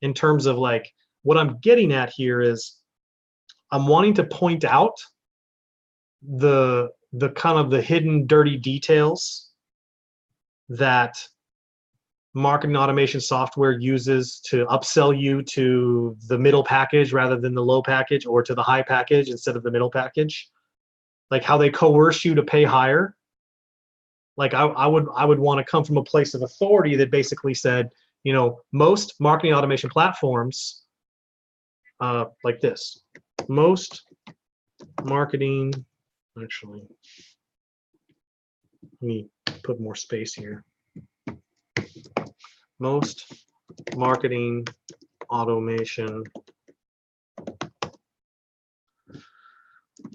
[SPEAKER 1] in terms of like, what I'm getting at here is I'm wanting to point out the kind of the hidden dirty details that marketing automation software uses to upsell you to the middle package rather than the low package, or to the high package instead of the middle package. Like how they coerce you to pay higher. Like I would want to come from a place of authority that basically said, you know, most marketing automation platforms like this, most marketing Actually, let me put more space here. Most marketing automation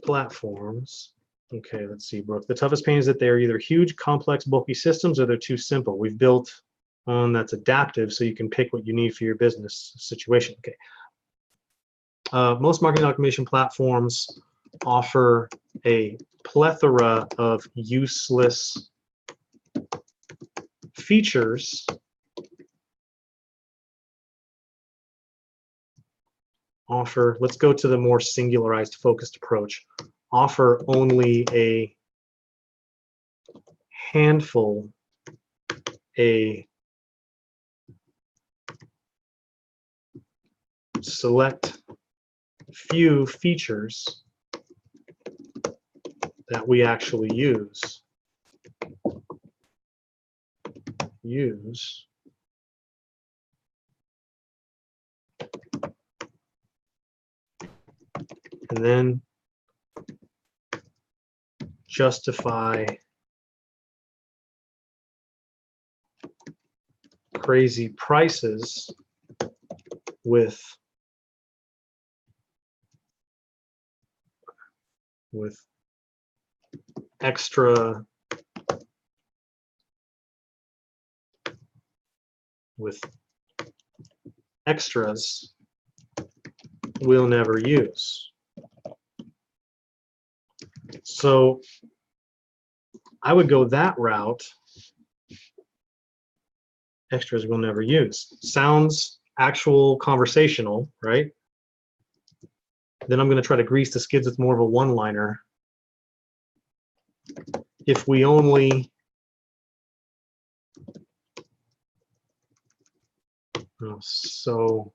[SPEAKER 1] platforms. Okay, let's see, Brooke. The toughest pain is that they're either huge, complex, bulky systems or they're too simple. We've built one that's adaptive so you can pick what you need for your business situation. Okay. Most marketing automation platforms offer a plethora of useless features let's go to the more singularized focused approach, offer only a handful, a select few features that we actually use. And then justify crazy prices with extra extras we'll never use. So I would go that route. Extras we'll never use. Sounds actual conversational, right? Then I'm going to try to grease the skids with more of a one-liner. If we only so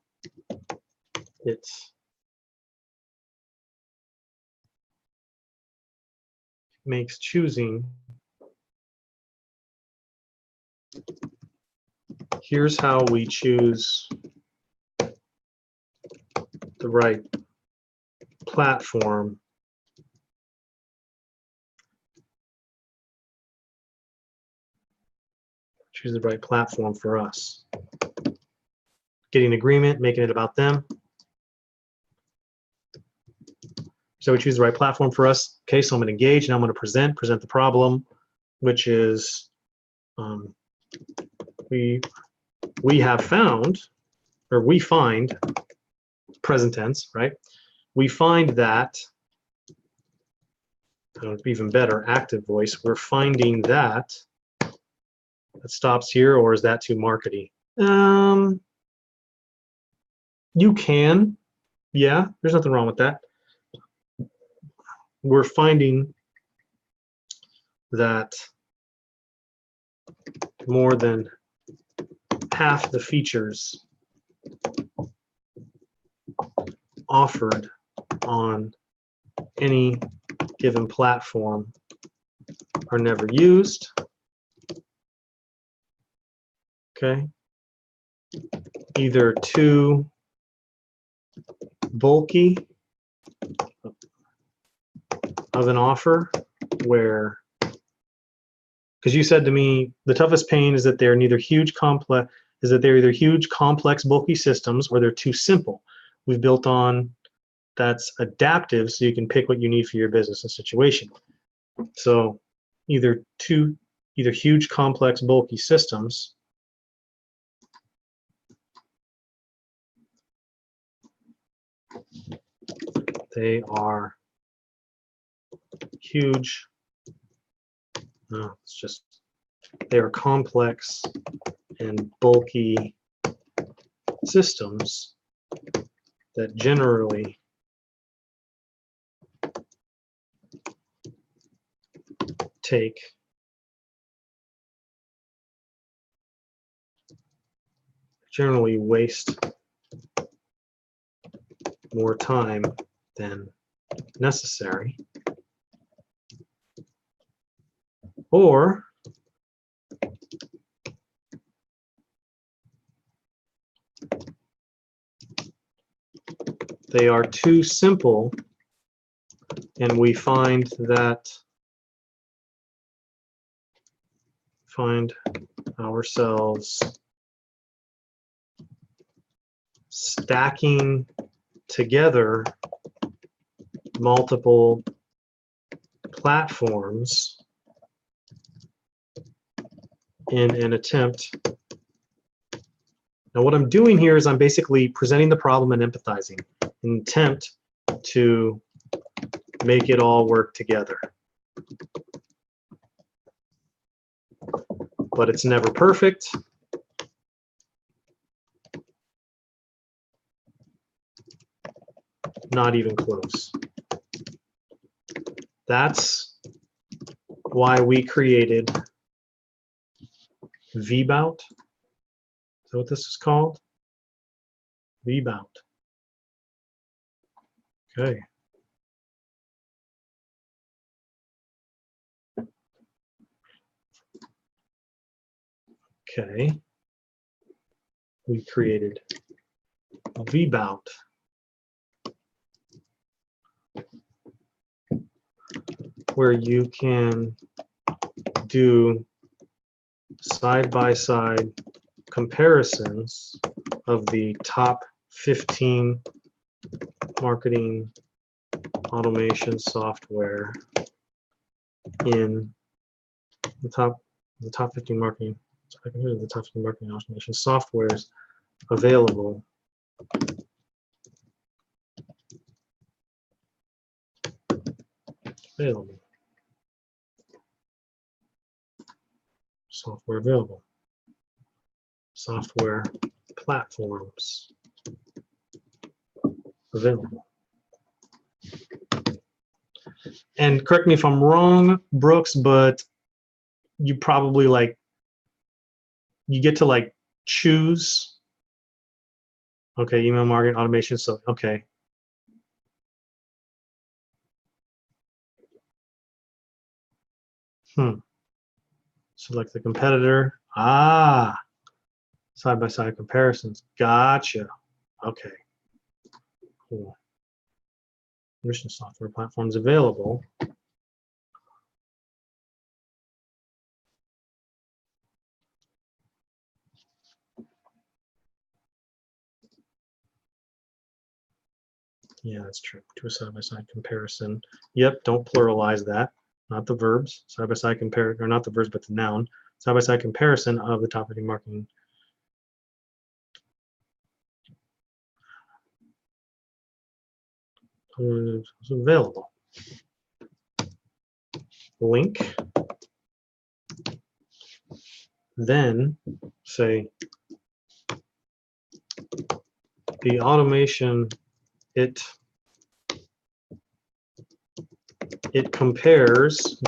[SPEAKER 1] it makes choosing. Here's how we choose the right platform. Choose the right platform for us. Getting agreement, making it about them. So we choose the right platform for us. Okay, so I'm going to engage, and I'm going to present the problem, which is we have found, or we find, present tense, right? We find that, even better, active voice, we're finding that, it stops here, or is that too markety? You can, yeah, there's nothing wrong with that. We're finding that more than half the features offered on any given platform are never used. Okay, either too bulky of an offer, where, because you said to me the toughest pain is that they're either huge, complex, bulky systems, or they're too simple. We've built on that's adaptive, so you can pick what you need for your business and situation. So either huge, complex, bulky systems, they are huge. No, it's just they are complex and bulky systems that generally waste more time than necessary, or they are too simple and we find ourselves stacking together multiple platforms in an attempt. Now what I'm doing here is I'm basically presenting the problem and empathizing in an attempt to make it all work together. But it's never perfect. Not even close. That's why we created VBout. Is that what this is called? VBout. Okay. Okay. We created VBout. Where you can do side-by-side comparisons of the top 15 marketing automation software in the top 15 marketing. I can hear the top 15 marketing automation softwares available. Software available. Software platforms available. And correct me if I'm wrong, Brooks, but you probably you get to choose. Okay, email marketing automation. So okay. Select the competitor. Ah, side-by-side comparisons. Gotcha. Okay. Cool. Mission software platforms available. Yeah, that's true. Do a side-by-side comparison. Yep, don't pluralize that. Not the verbs. Side-by-side compare, or not the verbs, but the noun. Side-by-side comparison of the top 15 marketing. It's available. Link. Then say the automation, it compares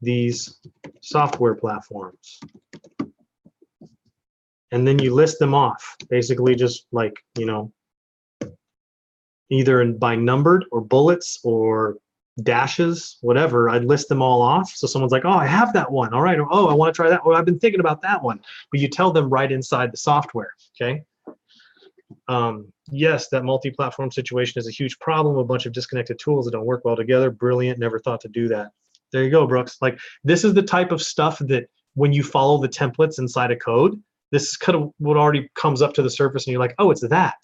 [SPEAKER 1] these software platforms, and then you list them off, basically just either by numbered or bullets or dashes, whatever. I'd list them all off, so someone's like, oh, I have that one, all right, or oh, I want to try that, or I've been thinking about that one. But you tell them right inside the software. Okay. Yes, that multi-platform situation is a huge problem. A bunch of disconnected tools that don't work well together. Brilliant. Never thought to do that. There you go, Brooks. This is the type of stuff that when you follow the templates inside a code, this is kind of what already comes up to the surface, and you're like, oh, it's that.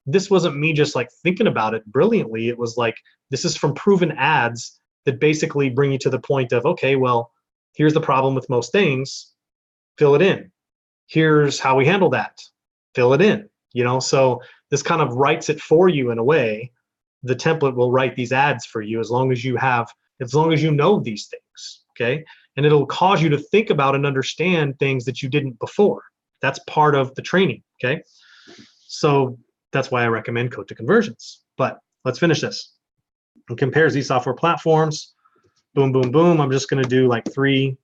[SPEAKER 1] This wasn't me just thinking about it brilliantly. It was this is from proven ads that basically bring you to the point of, okay, well, here's the problem with most things. Fill it in. Here's how we handle that. Fill it in. So this kind of writes it for you in a way. The template will write these ads for you as long as you know these things. Okay. And it'll cause you to think about and understand things that you didn't before. That's part of the training. Okay. So that's why I recommend Code to Conversions. But let's finish this. It compares these software platforms. Boom, boom, boom. I'm just going to do 3,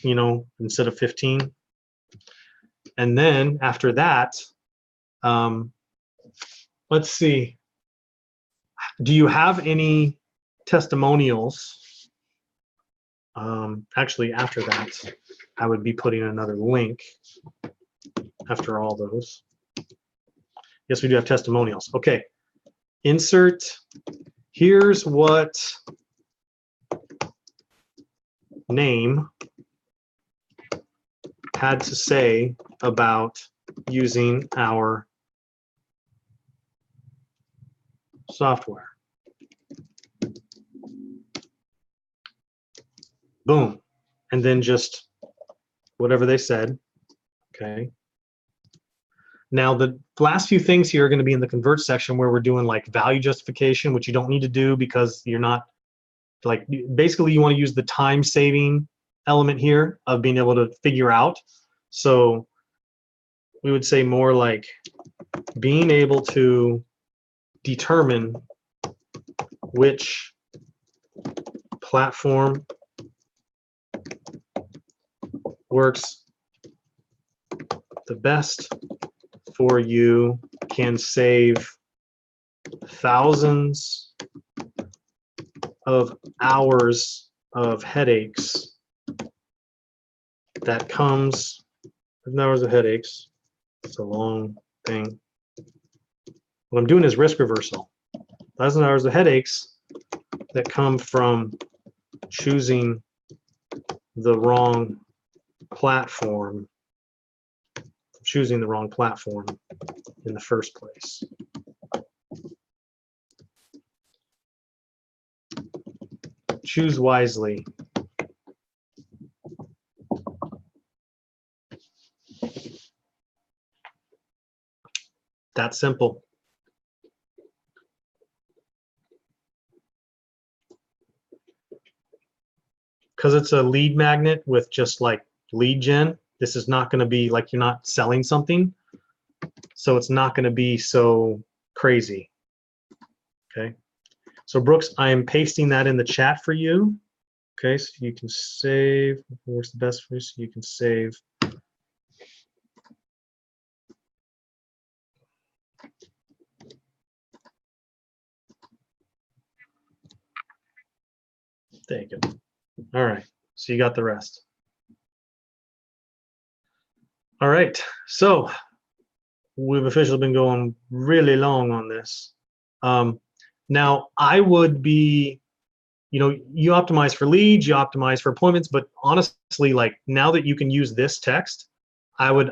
[SPEAKER 1] instead of 15. And then after that, let's see. Do you have any testimonials? Actually, after that, I would be putting another link after all those. Yes, we do have testimonials. Okay. Insert. Here's what name had to say about using our software. Boom. And then just whatever they said. Okay. Now, the last few things here are going to be in the convert section where we're doing like value justification, which you don't need to do because you're not like, basically you want to use the time saving element here of being able to figure out. So we would say more like being able to determine which platform works the best for you can save thousands of hours of headaches that comes with hours of headaches. It's a long thing. What I'm doing is risk reversal. 1,000 hours of headaches that come from choosing the wrong platform, choosing the wrong platform in the first place. Choose wisely. That simple. Because it's a lead magnet with just like lead gen, this is not going to be like you're not selling something. So it's not going to be so crazy. Okay. So Brooks, I am pasting that in the chat for you. Okay, so you can save. Works the best for you, so you can save. There you go. All right, so you got the rest. All right, so we've officially been going really long on this. Now, I would be, you know, you optimize for leads, you optimize for appointments, but honestly, like now that you can use this text, I would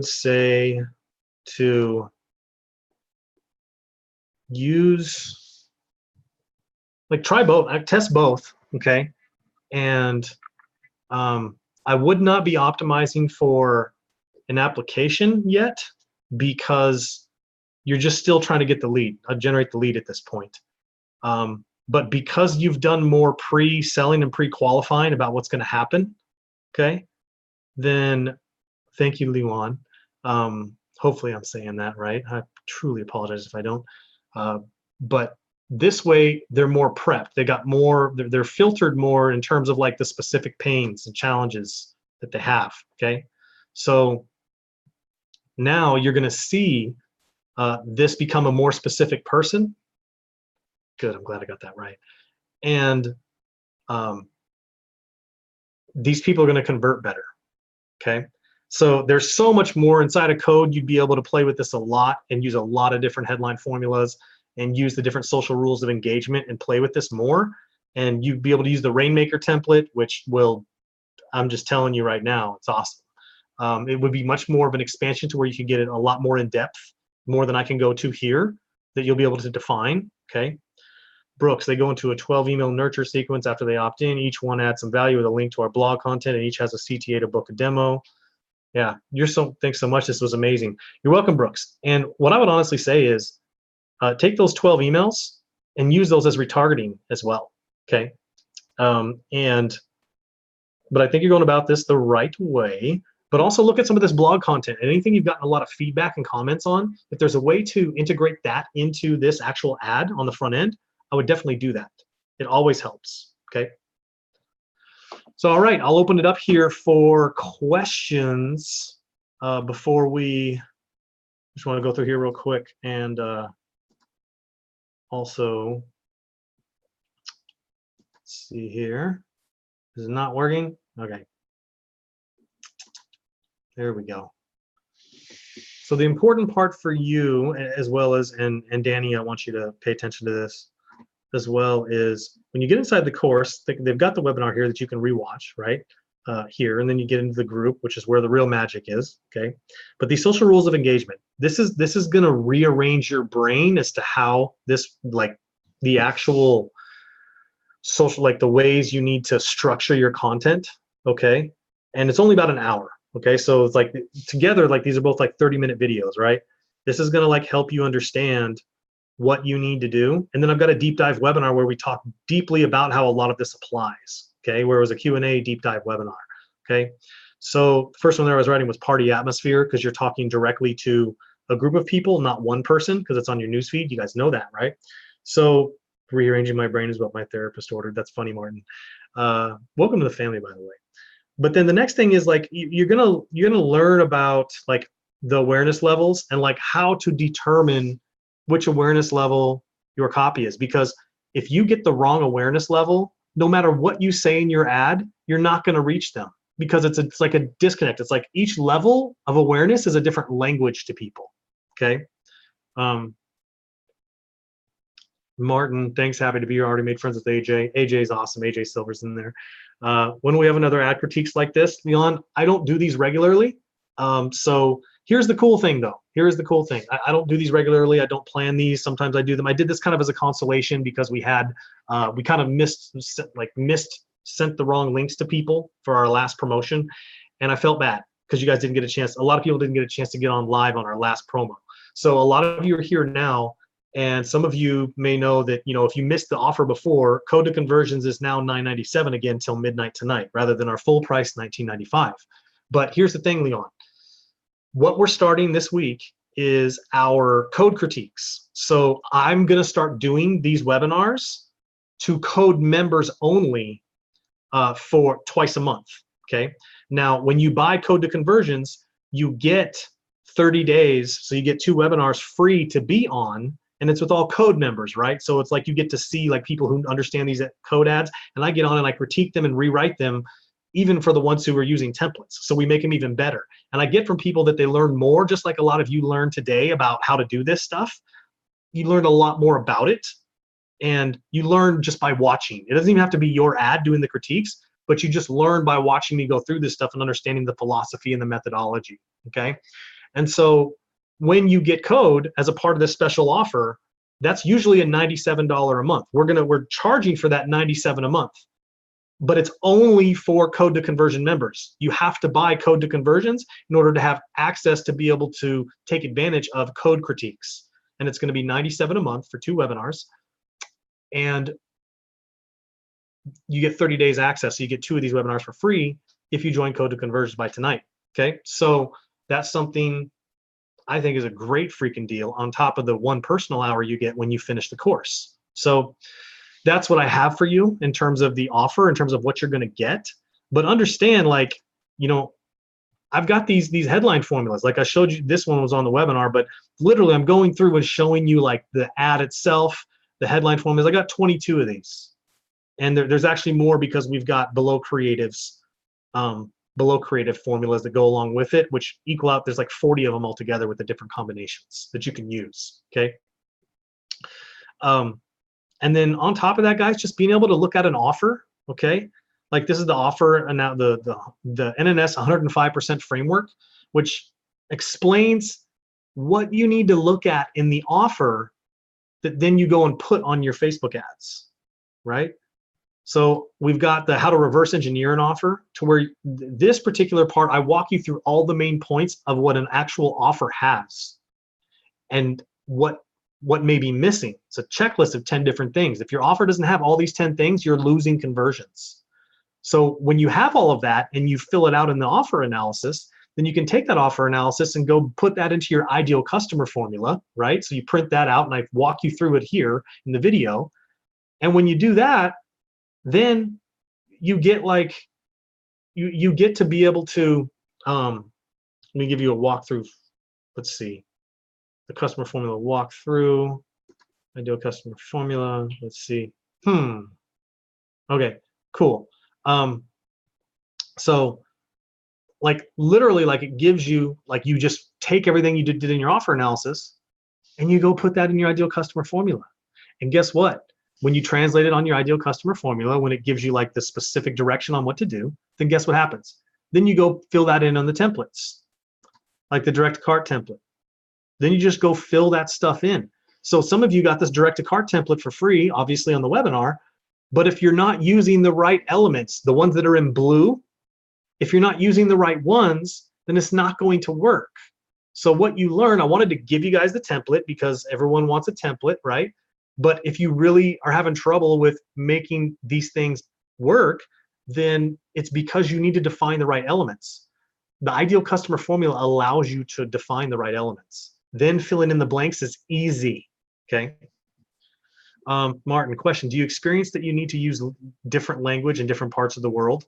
[SPEAKER 1] say to use, like try both, test both, okay? And I would not be optimizing for an application yet because you're just still trying to get the lead, generate the lead at this point. But because you've done more pre-selling and pre-qualifying about what's going to happen, okay, then thank you, Liwan. Hopefully I'm saying that right. I truly apologize if I don't. But this way they're more prepped. They got more, they're filtered more in terms of like the specific pains and challenges that they have, okay? So now you're gonna see this become a more specific person. Good, I'm glad I got that right. And these people are gonna convert better, okay? So there's so much more inside of code. You'd be able to play with this a lot and use a lot of different headline formulas and use the different social rules of engagement and play with this more. And you'd be able to use the Rainmaker template, which will, I'm just telling you right now, it's awesome. It would be much more of an expansion to where you can get it a lot more in depth, more than I can go to here, that you'll be able to define, okay? Brooks, they go into a 12 email nurture sequence after they opt in. Each one adds some value with a link to our blog content, and each has a CTA to book a demo. Yeah, thanks so much. This was amazing. You're welcome, Brooks. And what I would honestly say is take those 12 emails and use those as retargeting as well, okay? But I think you're going about this the right way. But also look at some of this blog content. Anything you've gotten a lot of feedback and comments on, if there's a way to integrate that into this actual ad on the front end, I would definitely do that. It always helps, okay? So, all right, I'll open it up here for questions before we just want to go through here real quick and also let's see here. Is it not working? Okay. There we go. So the important part for you, as well as, and Danny, I want you to pay attention to this as well, is when you get inside the course, they've got the webinar here that you can rewatch, right? Here, and then you get into the group, which is where the real magic is, okay? But these social rules of engagement, this is gonna rearrange your brain as to how this, like the actual social, like the ways you need to structure your content, okay? And it's only about an hour, okay? So it's like together, like these are both like 30-minute videos, right? This is gonna like help you understand what you need to do. And then I've got a deep dive webinar where we talk deeply about how a lot of this applies, okay? Where it was a Q&A deep dive webinar, okay? So the first one that I was writing was party atmosphere, because you're talking directly to a group of people, not one person, because it's on your newsfeed. You guys know that, right? So rearranging my brain is what my therapist ordered. That's funny, Martin. Welcome to the family, by the way. But then the next thing is like you're gonna learn about like the awareness levels and like how to determine which awareness level your copy is. Because if you get the wrong awareness level, no matter what you say in your ad, you're not going to reach them, because it's like a disconnect. It's like each level of awareness is a different language to people. Okay. Martin, thanks. Happy to be here. Already made friends with AJ. AJ is awesome. AJ Silver's in there. When we have another ad critiques like this, Leon, I don't do these regularly. So here's the cool thing, though. Here's the cool thing. I don't do these regularly. I don't plan these. Sometimes I do them. I did this kind of as a consolation because we had we kind of sent the wrong links to people for our last promotion, and I felt bad because you guys didn't get a chance. A lot of people didn't get a chance to get on live on our last promo. So a lot of you are here now. And some of you may know that, you know, if you missed the offer before, Code to Conversions is now $9.97 again till midnight tonight, rather than our full price $19.95. But here's the thing, Leon. What we're starting this week is our code critiques. So I'm going to start doing these webinars to code members only for twice a month. Okay. Now, when you buy Code to Conversions, you get 30 days. So you get 2 webinars free to be on. And it's with all code members, right? So it's like you get to see like people who understand these code ads, and I get on and I critique them and rewrite them, even for the ones who are using templates. So we make them even better. And I get from people that they learn more, just like a lot of you learned today about how to do this stuff. You learn a lot more about it, and you learn just by watching. It doesn't even have to be your ad doing the critiques, but you just learn by watching me go through this stuff and understanding the philosophy and the methodology, okay? And so when you get code as a part of this special offer, that's usually a $97 a month. We're charging for that $97 a month, but it's only for Code to Conversion members. You have to buy Code to Conversions in order to have access to be able to take advantage of code critiques. And it's going to be $97 a month for 2 webinars. And you get 30 days access. So you get 2 of these webinars for free if you join Code to Conversions by tonight. Okay. So that's something I think is a great freaking deal on top of the 1 personal hour you get when you finish the course. So that's what I have for you in terms of the offer, in terms of what you're going to get. But understand, like, you know, I've got these headline formulas. Like I showed you, this one was on the webinar, but literally I'm going through and showing you like the ad itself, the headline formulas. I got 22 of these. And there's actually more because we've got below creative formulas that go along with it, which equal out, there's like 40 of them altogether with the different combinations that you can use, okay? And then on top of that, guys, just being able to look at an offer, okay? Like this is the offer, and now the NNS 105% framework, which explains what you need to look at in the offer that then you go and put on your Facebook ads, right? So we've got the how to reverse engineer an offer, to where this particular part, I walk you through all the main points of what an actual offer has and what may be missing. It's a checklist of 10 different things. If your offer doesn't have all these 10 things, you're losing conversions. So when you have all of that and you fill it out in the offer analysis, then you can take that offer analysis and go put that into your ideal customer formula, right? So you print that out, and I walk you through it here in the video. And when you do that, then you get like, you get to be able to, let me give you a walkthrough. Let's see, the customer formula walkthrough. I do a customer formula. Let's see. Okay, cool. So like literally, like it gives you, like you just take everything you did in your offer analysis and you go put that in your ideal customer formula. And guess what? When you translate it on your ideal customer formula, when it gives you like the specific direction on what to do, then guess what happens? Then you go fill that in on the templates, like the direct to cart template. Then you just go fill that stuff in. So some of you got this direct to cart template for free, obviously on the webinar, but if you're not using the right elements, the ones that are in blue, if you're not using the right ones, then it's not going to work. So what you learn, I wanted to give you guys the template because everyone wants a template, right? But if you really are having trouble with making these things work, then it's because you need to define the right elements. The ideal customer formula allows you to define the right elements. Then filling in the blanks is easy, okay? Martin, question, do you experience that you need to use different language in different parts of the world?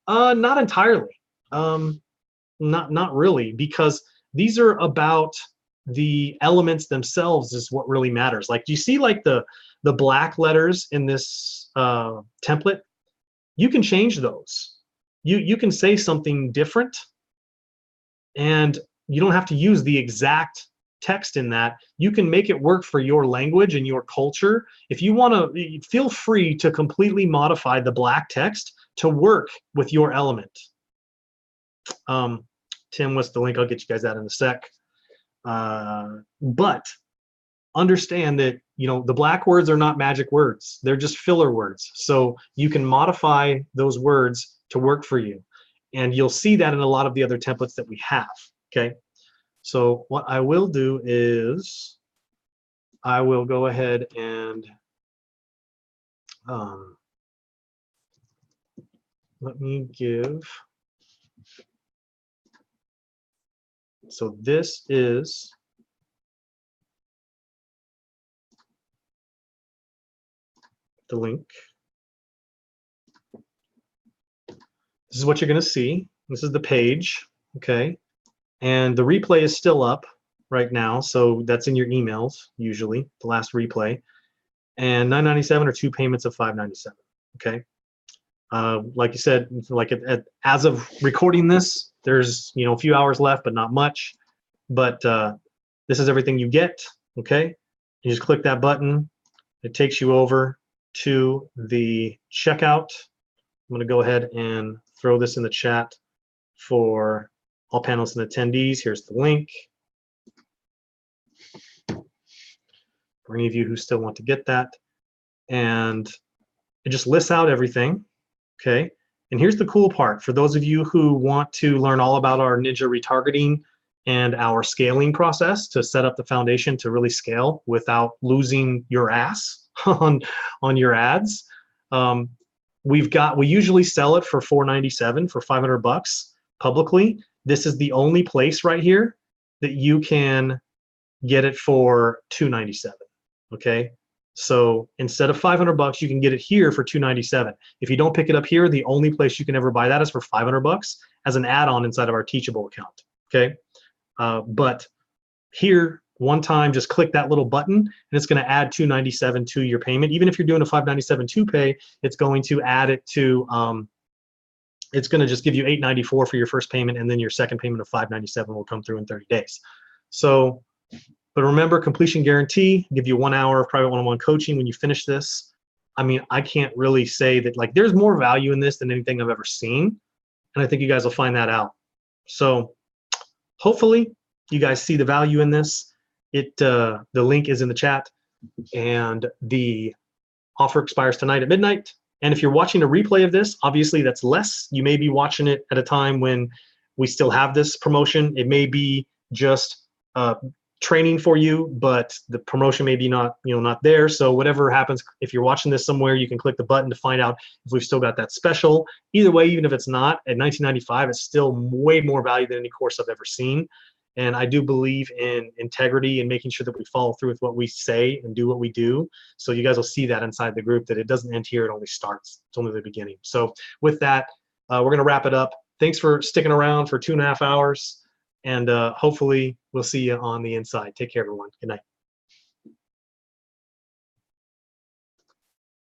[SPEAKER 1] Not entirely, not really, because these are about the elements themselves is what really matters. Like, do you see like the black letters in this template? You can change those. You can say something different, and you don't have to use the exact text in that. You can make it work for your language and your culture. If you want to, feel free to completely modify the black text to work with your element. Tim, what's the link? I'll get you guys that in a sec. But understand that, you know, the black words are not magic words. They're just filler words. So you can modify those words to work for you. And you'll see that in a lot of the other templates that we have, okay? So what I will do is I will go ahead and let me give. So this is the link. This is what you're going to see. This is the page, okay? And the replay is still up right now, so that's in your emails usually, the last replay. And $9.97 or 2 payments of $5.97, okay? Like you said, like as of recording this, there's, you know, a few hours left, but not much. But this is everything you get, okay? You just click that button. It takes you over to the checkout. I'm going to go ahead and throw this in the chat for all panelists and attendees. Here's the link. For any of you who still want to get that. And it just lists out everything, okay? And here's the cool part. For those of you who want to learn all about our Ninja retargeting and our scaling process to set up the foundation to really scale without losing your ass on your ads, we usually sell it for $497 for 500 bucks publicly. This is the only place right here that you can get it for $297, okay? So instead of 500 bucks, you can get it here for $297. If you don't pick it up here, the only place you can ever buy that is for 500 bucks as an add-on inside of our Teachable account, okay? But here, one time, just click that little button, and it's going to add $297 to your payment. Even if you're doing a $597 to pay, it's going to add it to, it's going to just give you $894 for your first payment, and then your second payment of $597 will come through in 30 days. So, but remember, completion guarantee, give you 1 hour of private one-on-one coaching when you finish this. I mean, I can't really say that, like, there's more value in this than anything I've ever seen, and I think you guys will find that out. So hopefully you guys see the value in this. The link is in the chat, and the offer expires tonight at midnight. And if you're watching a replay of this, obviously that's less. You may be watching it at a time when we still have this promotion. It may be just training for you, but the promotion may be not there. So whatever happens, if you're watching this somewhere, you can click the button to find out if we've still got that special. Either way, even if it's not, at $19.95, it's still way more value than any course I've ever seen. And I do believe in integrity and making sure that we follow through with what we say and do what we do. So you guys will see that inside the group, that it doesn't end here, it only starts. It's only the beginning. So with that, we're going to wrap it up. Thanks for sticking around for 2.5 hours. And hopefully we'll see you on the inside. Take care, everyone. Good night.